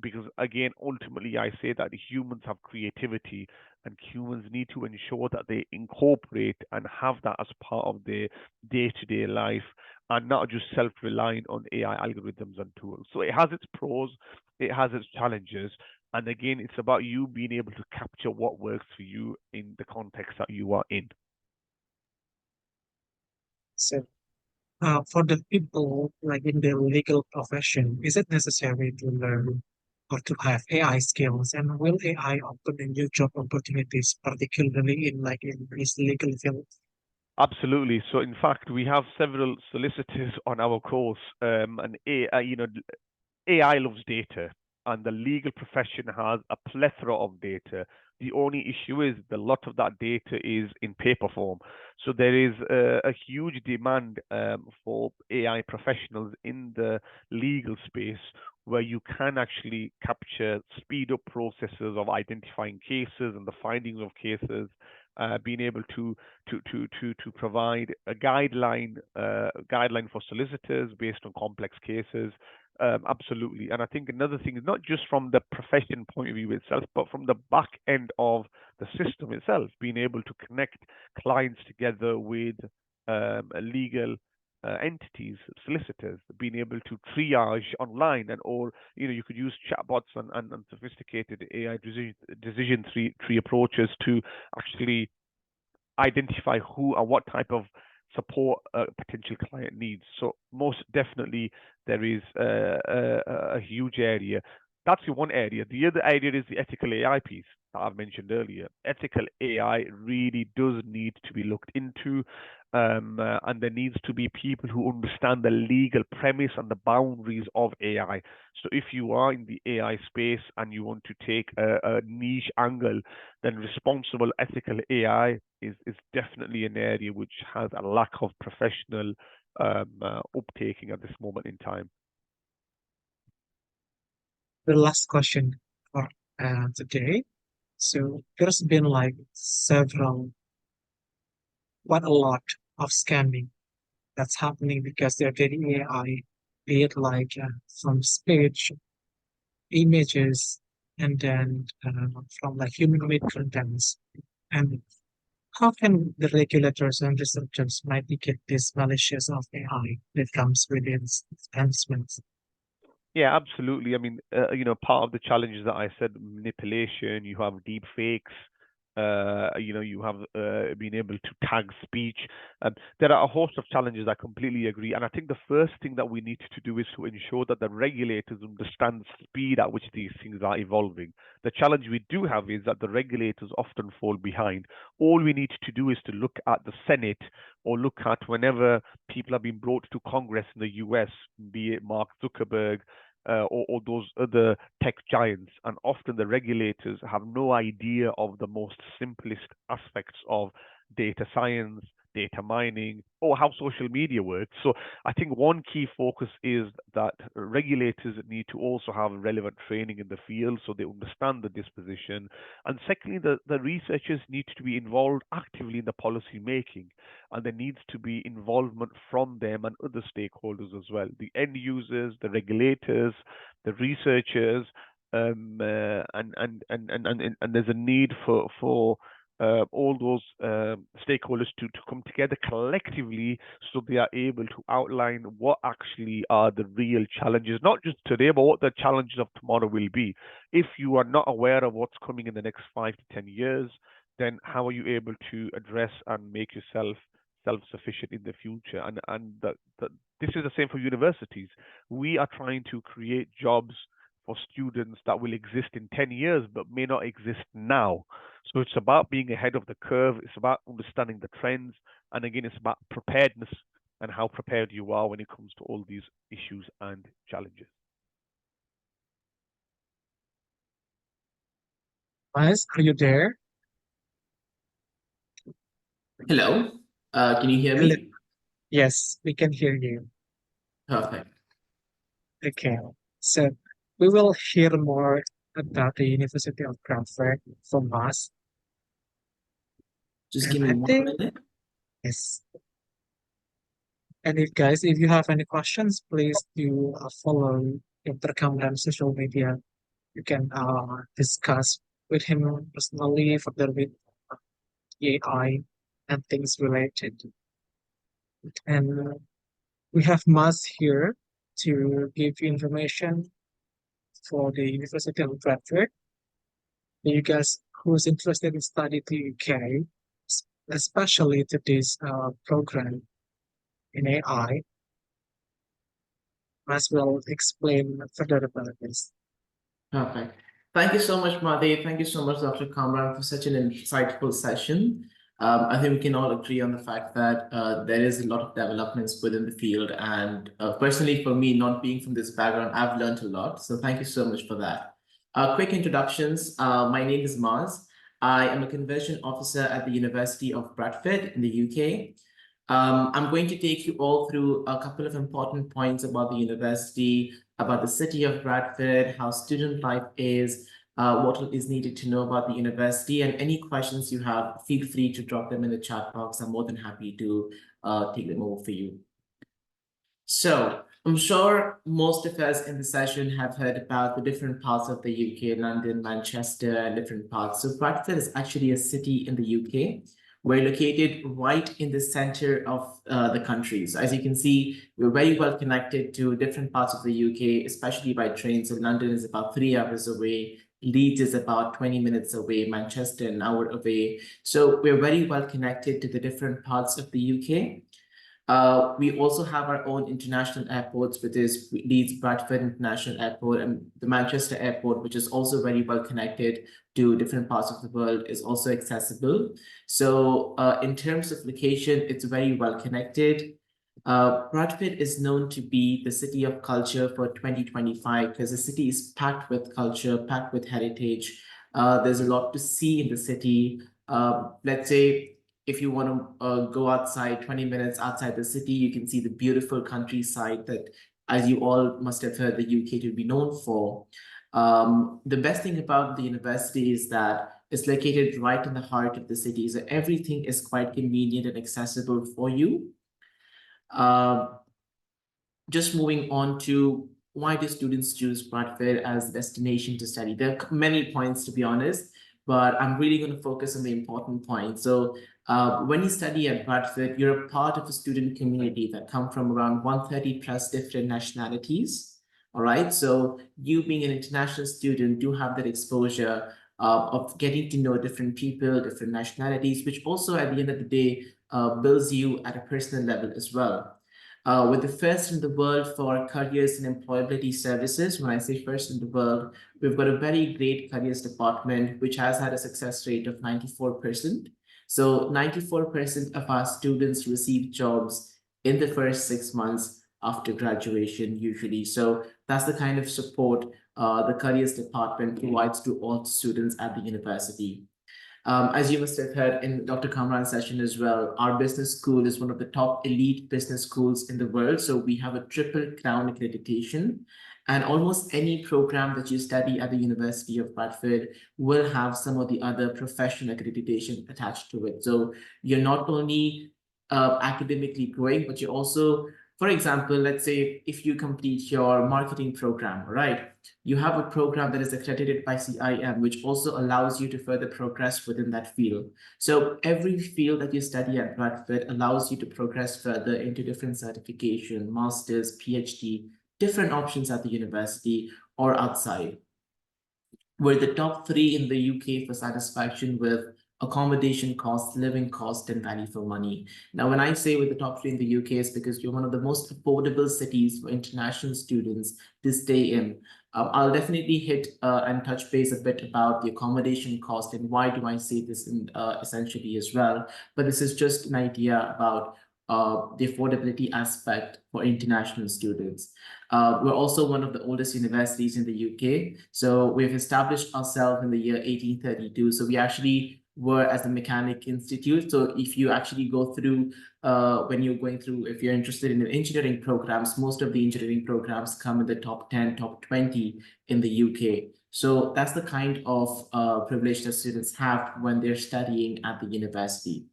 Because again, ultimately, I say that humans have creativity and humans need to ensure that they incorporate and have that as part of their day-to-day life and not just self-reliant on AI algorithms and tools. So it has its pros, it has its challenges, and again, it's about you being able to capture what works for you in the context that you are in. So, for the people like in the legal profession, is it necessary to learn or to have AI skills? And will AI open a new job opportunities, particularly in this legal field? Absolutely. So, in fact, we have several solicitors on our course, and AI loves data, and the legal profession has a plethora of data. The only issue is a lot of that data is in paper form. So there is a huge demand for AI professionals in the legal space where you can actually capture, speed up processes of identifying cases and the findings of cases, being able to provide a guideline for solicitors based on complex cases. Absolutely. And I think another thing is not just from the profession point of view itself, but from the back end of the system itself, being able to connect clients together with legal entities, solicitors, being able to triage online, and or you could use chatbots and sophisticated AI decision tree approaches to actually identify who and what type of support a potential client needs. So most definitely there is a huge area. That's the one area. The other area is the ethical AI piece that I've mentioned earlier. Ethical AI really does need to be looked into, and there needs to be people who understand the legal premise and the boundaries of AI. So if you are in the AI space and you want to take a niche angle, then responsible ethical AI is definitely an area which has a lack of professional uptaking at this moment in time. The last question for today. So there's been quite a lot of scamming that's happening because they're getting AI, be it from speech, images, and then from human-made contents. And how can the regulators and researchers mitigate this malicious of AI that comes with its advancements? Yeah, absolutely. I mean, part of the challenges that I said, manipulation, you have deep fakes, you have being able to tag speech. There are a host of challenges. I completely agree. And I think the first thing that we need to do is to ensure that the regulators understand the speed at which these things are evolving. The challenge we do have is that the regulators often fall behind. All we need to do is to look at the Senate or look at whenever people have been brought to Congress in the US, be it Mark Zuckerberg, or those other tech giants, and often the regulators have no idea of the most simplest aspects of data science, data mining, or how social media works. So I think one key focus is that regulators need to also have relevant training in the field so they understand the disposition. And secondly, the researchers need to be involved actively in the policy making, and there needs to be involvement from them and other stakeholders as well, the end users, the regulators, the researchers, and there's a need for all those stakeholders to come together collectively so they are able to outline what actually are the real challenges, not just today, but what the challenges of tomorrow will be. If you are not aware of what's coming in the next 5 to 10 years, then how are you able to address and make yourself self-sufficient in the future? And this is the same for universities. We are trying to create jobs for students that will exist in 10 years but may not exist now. So it's about being ahead of the curve. It's about understanding the trends. And again, it's about preparedness and how prepared you are when it comes to all these issues and challenges. Miles, are you there? Hello, can you hear Hello. me? Yes, we can hear you. Perfect. Okay, so we will hear more about the University of Bradford from us. Just And give me I one think, minute. yes. And if you have any questions, please do follow Dr. Kamran's social media. You can discuss with him personally further with AI and things related. And We have Maz here to give you information for the University of Bradford. You guys who's interested in studying the UK, especially to this program in AI, Maz will explain further about this. Perfect. Thank you so much, Madhi. Thank you so much, Dr. Kamran, for such an insightful session. I think we can all agree on the fact that there is a lot of developments within the field. And personally, for me, not being from this background, I've learned a lot. So thank you so much for that. Quick introductions. My name is Maz. I am a conversion officer at the University of Bradford in the UK. I'm going to take you all through a couple of important points about the university, about the city of Bradford, how student life is, what is needed to know about the university, and any questions you have, feel free to drop them in the chat box. I'm more than happy to take them over for you. So I'm sure most of us in the session have heard about the different parts of the UK, London, Manchester, and different parts. So Bradford is actually a city in the UK. We're located right in the center of the country. So as you can see, we're very well connected to different parts of the UK, especially by train. So London is about 3 hours away. Leeds is about 20 minutes away, Manchester an hour away. So we're very well connected to the different parts of the UK. We also have our own international airports, which is Leeds Bradford International Airport, and the Manchester Airport, which is also very well connected to different parts of the world, is also accessible. So in terms of location, it's very well connected. Bradford is known to be the city of culture for 2025 because the city is packed with culture, packed with heritage. There's a lot to see in the city. Let's say if you want to go outside 20 minutes outside the city, you can see the beautiful countryside that, as you all must have heard, the UK to be known for. The best thing about the university is that it's located right in the heart of the city. So everything is quite convenient and accessible for you. Just moving on to why do students choose Bradford as a destination to study? There are many points, to be honest, but I'm really going to focus on the important points. So when you study at Bradford, you're a part of a student community that come from around 130 plus different nationalities. All right. So you being an international student do have that exposure of getting to know different people, different nationalities, which also at the end of the day builds you at a personal level as well. We're the first in the world for careers and employability services. When I say first in the world, we've got a very great careers department, which has had a success rate of 94%. So 94% of our students receive jobs in the first 6 months after graduation, usually. So that's the kind of support the careers department provides to all students at the university. As you must have heard in Dr. Kamran's session as well, our business school is one of the top elite business schools in the world. So we have a triple crown accreditation, and almost any program that you study at the University of Bradford will have some of the other professional accreditation attached to it. So you're not only academically growing, but you're also, for example, let's say if you complete your marketing program, right? You have a program that is accredited by CIM, which also allows you to further progress within that field. So every field that you study at Bradford allows you to progress further into different certification, master's, PhD, different options at the university or outside. We're the top 3 in the UK for satisfaction with accommodation cost, living cost, and value for money. Now, when I say we're the top 3 in the UK, it's because you're one of the most affordable cities for international students to stay in. I'll definitely hit and touch base a bit about the accommodation cost and why do I say this in, essentially as well. But this is just an idea about the affordability aspect for international students. We're also one of the oldest universities in the UK. So we've established ourselves in the year 1832. So we actually were as the Mechanic Institute. So if you actually go through, when you're going through, if you're interested in the engineering programs, most of the engineering programs come in the top 10, top 20 in the UK. So that's the kind of privilege that students have when they're studying at the university.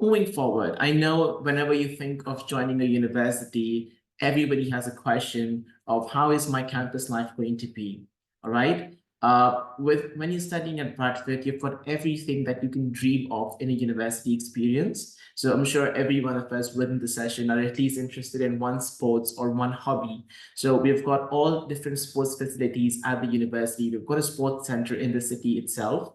Moving forward, I know whenever you think of joining a university, everybody has a question of how is my campus life going to be, all right? When you're studying at Bradford, you've got everything that you can dream of in a university experience. So I'm sure every one of us within the session are at least interested in one sports or one hobby. So we've got all different sports facilities at the university. We've got a sports center in the city itself,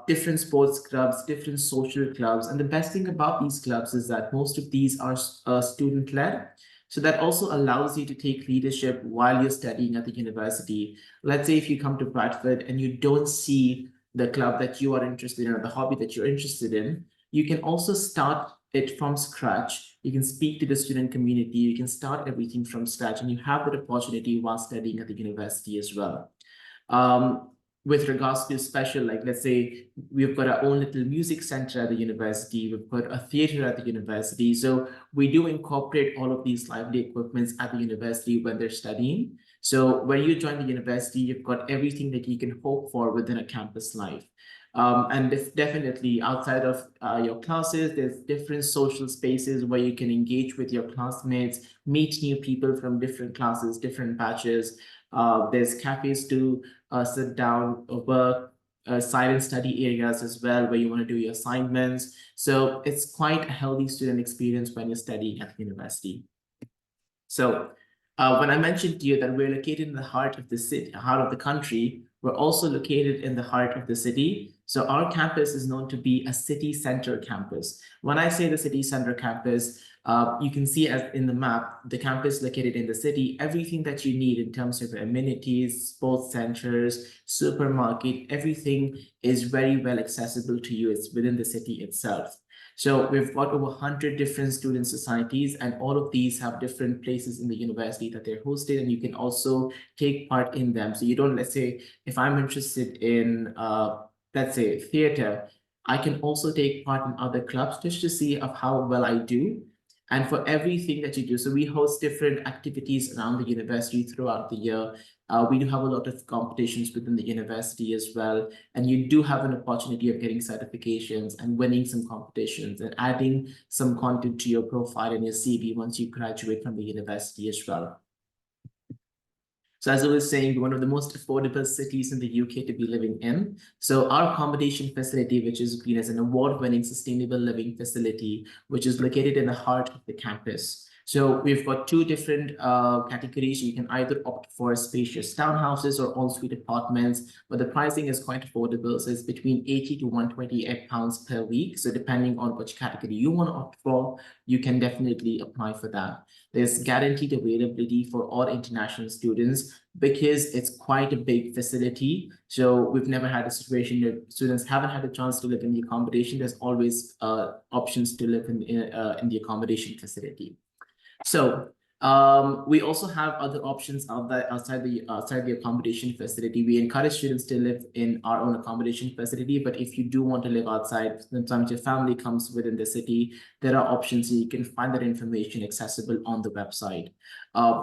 different sports clubs, different social clubs. And the best thing about these clubs is that most of these are student-led. So that also allows you to take leadership while you're studying at the university. Let's say if you come to Bradford and you don't see the club that you are interested in or the hobby that you're interested in, you can also start it from scratch. You can speak to the student community, you can start everything from scratch, and you have that opportunity while studying at the university as well. With regards to special, like let's say we've got our own little music center at the university, we've got a theater at the university. So we do incorporate all of these lively equipments at the university when they're studying. So when you join the university, you've got everything that you can hope for within a campus life. And definitely outside of your classes, there's different social spaces where you can engage with your classmates, meet new people from different classes, different batches. There's cafes to sit down, work, silent study areas as well, where you want to do your assignments. So it's quite a healthy student experience when you're studying at the university. So when I mentioned to you that we're located in the heart of the city, heart of the country, we're also located in the heart of the city. So our campus is known to be a city center campus. When I say the city center campus, you can see as in the map, the campus located in the city, everything that you need in terms of amenities, sports centers, supermarket, everything is very well accessible to you. It's within the city itself. So we've got over 100 different student societies, and all of these have different places in the university that they're hosted, and you can also take part in them. So you don't, let's say, if I'm interested in, let's say, theater, I can also take part in other clubs just to see of how well I do. And for everything that you do, so we host different activities around the university throughout the year. We do have a lot of competitions within the university as well. And you do have an opportunity of getting certifications and winning some competitions and adding some content to your profile and your CV once you graduate from the university as well. So as I was saying, one of the most affordable cities in the UK to be living in. So our accommodation facility, which is green as an award-winning sustainable living facility, which is located in the heart of the campus. So we've got two different categories. You can either opt for spacious townhouses or en-suite apartments, but the pricing is quite affordable. So it's between 80 to 128 pounds per week. So depending on which category you want to opt for, you can definitely apply for that. There's guaranteed availability for all international students because it's quite a big facility. So we've never had a situation where students haven't had a chance to live in the accommodation. There's always options to live in the accommodation facility. So we also have other options outside the accommodation facility. We encourage students to live in our own accommodation facility, but if you do want to live outside, sometimes your family comes within the city, there are options, so you can find that information accessible on the website.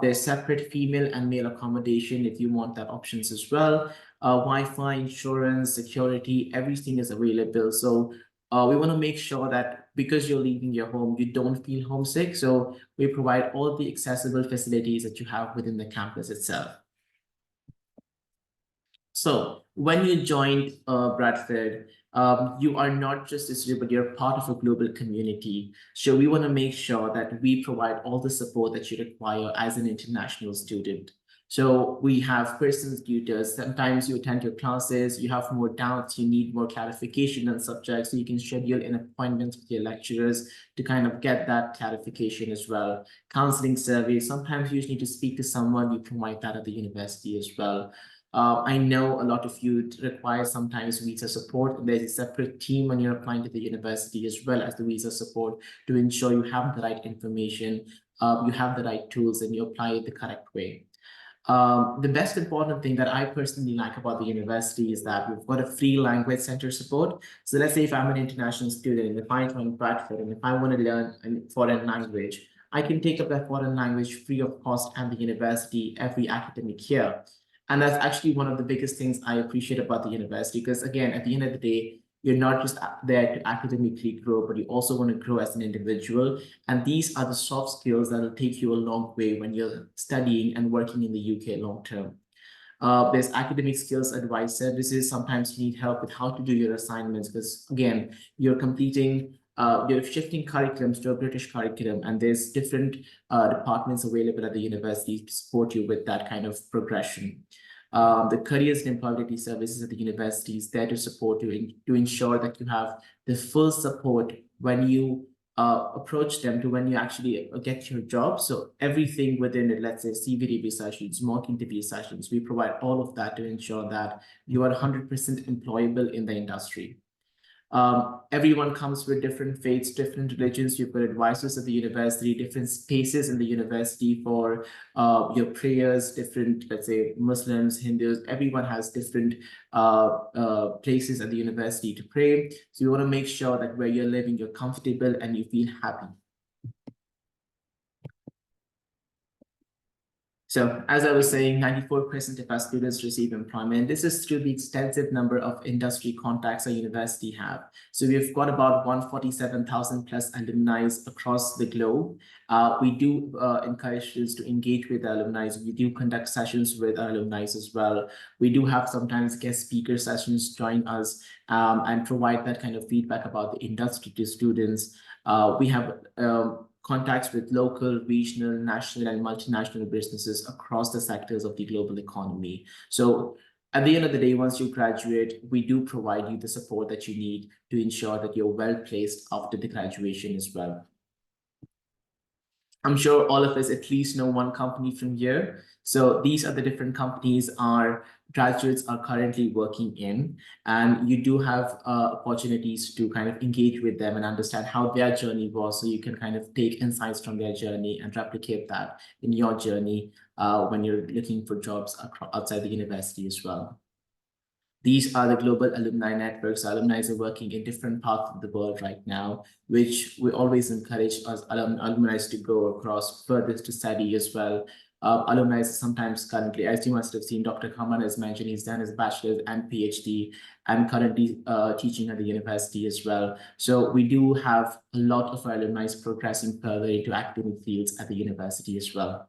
There's separate female and male accommodation if you want that options as well. Wi-Fi, insurance, security, everything is available. So we want to make sure that because you're leaving your home, you don't feel homesick. So we provide all the accessible facilities that you have within the campus itself. So when you joined Bradford, you are not just a student, but you're part of a global community. So we want to make sure that we provide all the support that you require as an international student. So we have personal tutors. Sometimes you attend your classes, you have more doubts, you need more clarification on subjects, so you can schedule in appointments with your lecturers to kind of get that clarification as well. Counseling surveys, sometimes you just need to speak to someone, you provide that at the university as well. I know a lot of you require sometimes visa support. There's a separate team when you're applying to the university as well as the visa support to ensure you have the right information, you have the right tools, and you apply it the correct way. The best important thing that I personally like about the university is that we've got a free language center support. So let's say if I'm an international student and if I join Bradford and if I want to learn a foreign language, I can take up that foreign language free of cost at the university every academic year. And that's actually one of the biggest things I appreciate about the university, because again, at the end of the day, you're not just there to academically grow, but you also want to grow as an individual. And these are the soft skills that will take you a long way when you're studying and working in the UK long term. There's academic skills advice services. Sometimes you need help with how to do your assignments because, again, you're shifting curriculums to a British curriculum, and there's different departments available at the university to support you with that kind of progression. The careers and employability services at the university is there to support you to ensure that you have the full support when you approach them to when you actually get your job. So everything within it, let's say CV review sessions, mock interview sessions, we provide all of that to ensure that you are 100% employable in the industry. Everyone comes with different faiths, different religions. You've got advisors at the university, different spaces in the university for your prayers, different, let's say, Muslims, Hindus, everyone has different places at the university to pray. So you want to make sure that where you're living, you're comfortable and you feel happy. So as I was saying, 94% of our students receive employment. This is through the extensive number of industry contacts our university have. So we've got about 147,000 plus alumni across the globe. We do encourage students to engage with alumni. We do conduct sessions with our alumni as well. We do have sometimes guest speaker sessions join us and provide that kind of feedback about the industry to students. We have contacts with local, regional, national, and multinational businesses across the sectors of the global economy. So at the end of the day, once you graduate, we do provide you the support that you need to ensure that you're well placed after the graduation as well. I'm sure all of us at least know one company from here. So these are the different companies our graduates are currently working in, and you do have opportunities to kind of engage with them and understand how their journey was, so you can kind of take insights from their journey and replicate that in your journey when you're looking for jobs outside the university as well. These are the global alumni networks. Alumni are working in different parts of the world right now, which we always encourage us alumni to go across further to study as well. Alumni sometimes currently, as you must have seen, Dr. Kamran has mentioned, he's done his bachelor's and PhD and currently teaching at the university as well. So we do have a lot of our alumni progressing further into academic fields at the university as well.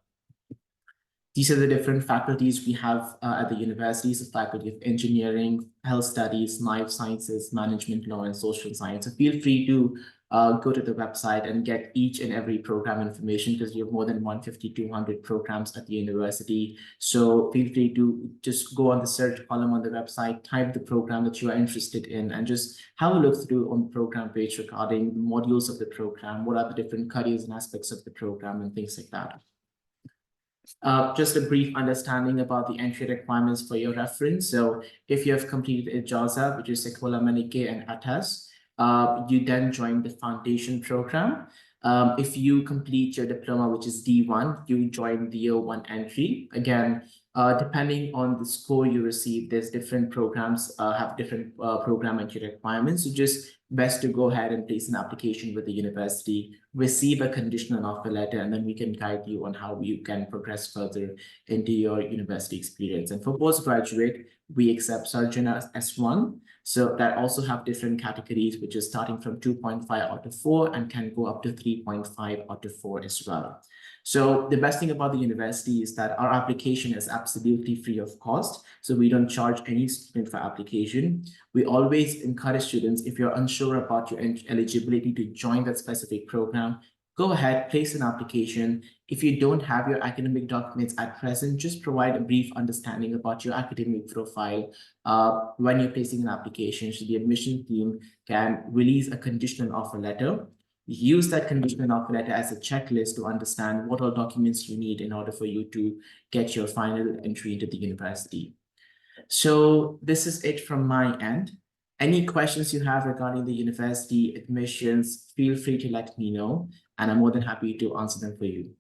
These are the different faculties we have at the universities: the Faculty of Engineering, Health Studies, Life Sciences, Management Law, and Social Science. So feel free to go to the website and get each and every program information, because we have more than 150, 200 programs at the university. So feel free to just go on the search column on the website, type the program that you are interested in, and just have a look through on the program page regarding the modules of the program, what are the different careers and aspects of the program, and things like that. Just a brief understanding about the entry requirements for your reference. So if you have completed Ijaza, which is Sekolah Menike and Atas, you then join the foundation program. If you complete your diploma, which is D1, you join the year 1 entry. Again, depending on the score you receive, there's different programs have different program entry requirements. So just best to go ahead and place an application with the university, receive a conditional offer letter, and then we can guide you on how you can progress further into your university experience. And for postgraduate, we accept surgeon as S1. So that also have different categories, which is starting from 2.5 out of 4 and can go up to 3.5 out of 4 as well. So the best thing about the university is that our application is absolutely free of cost. So we don't charge any student for application. We always encourage students, if you're unsure about your eligibility to join that specific program, go ahead, place an application. If you don't have your academic documents at present, just provide a brief understanding about your academic profile when you're placing an application, so the admission team can release a conditional offer letter. Use that conditional offer letter as a checklist to understand what all documents you need in order for you to get your final entry into the university. So this is it from my end. Any questions you have regarding the university admissions, feel free to let me know, and I'm more than happy to answer them for you.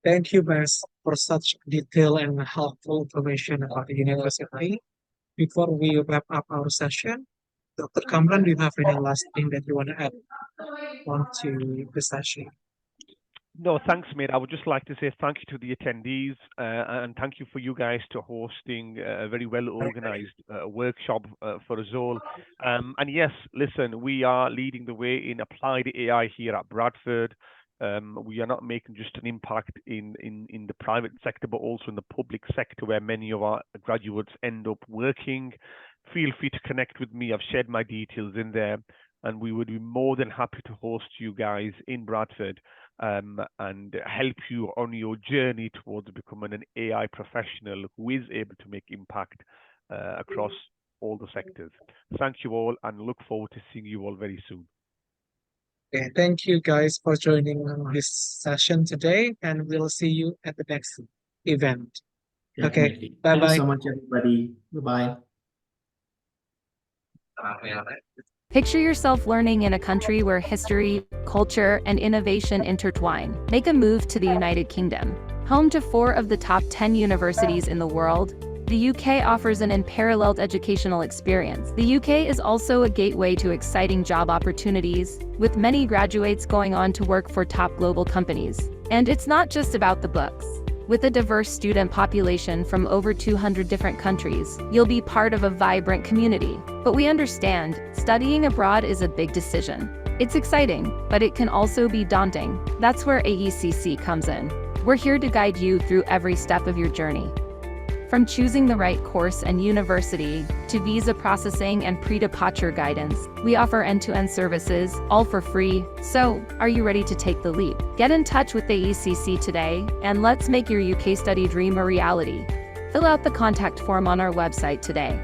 Thank you, Bess, for such detailed and helpful information about the university. Before we wrap up our session, Dr. Kamran, do you have any last thing that you want to add onto the session? No, thanks, mate. I would just like to say thank you to the attendees and thank you for you guys to hosting a very well organized workshop for us all. And yes, listen, we are leading the way in applied AI here at Bradford. We are not making just an impact in the private sector, but also in the public sector where many of our graduates end up working. Feel free to connect with me. I've shared my details in there, and we would be more than happy to host you guys in Bradford and help you on your journey towards becoming an AI professional who is able to make impact across all the sectors. Thank you all, and look forward to seeing you all very soon. Okay, thank you guys for joining this session today, and we'll see you at the next event. Okay, Definitely. Thank you bye-bye. so much, everybody. Bye-bye. Picture yourself learning in a country where history, culture, and innovation intertwine. Make a move to the United Kingdom. Home to 4 of the top 10 universities in the world, the UK offers an unparalleled educational experience. The UK is also a gateway to exciting job opportunities, with many graduates going on to work for top global companies. And it's not just about the books. With a diverse student population from over 200 different countries, you'll be part of a vibrant community. But we understand, studying abroad is a big decision. It's exciting, but it can also be daunting. That's where AECC comes in. We're here to guide you through every step of your journey. From choosing the right course and university, to visa processing and pre-departure guidance, we offer end-to-end services, all for free. So, are you ready to take the leap? Get in touch with the AECC today, and let's make your UK study dream a reality. Fill out the contact form on our website today.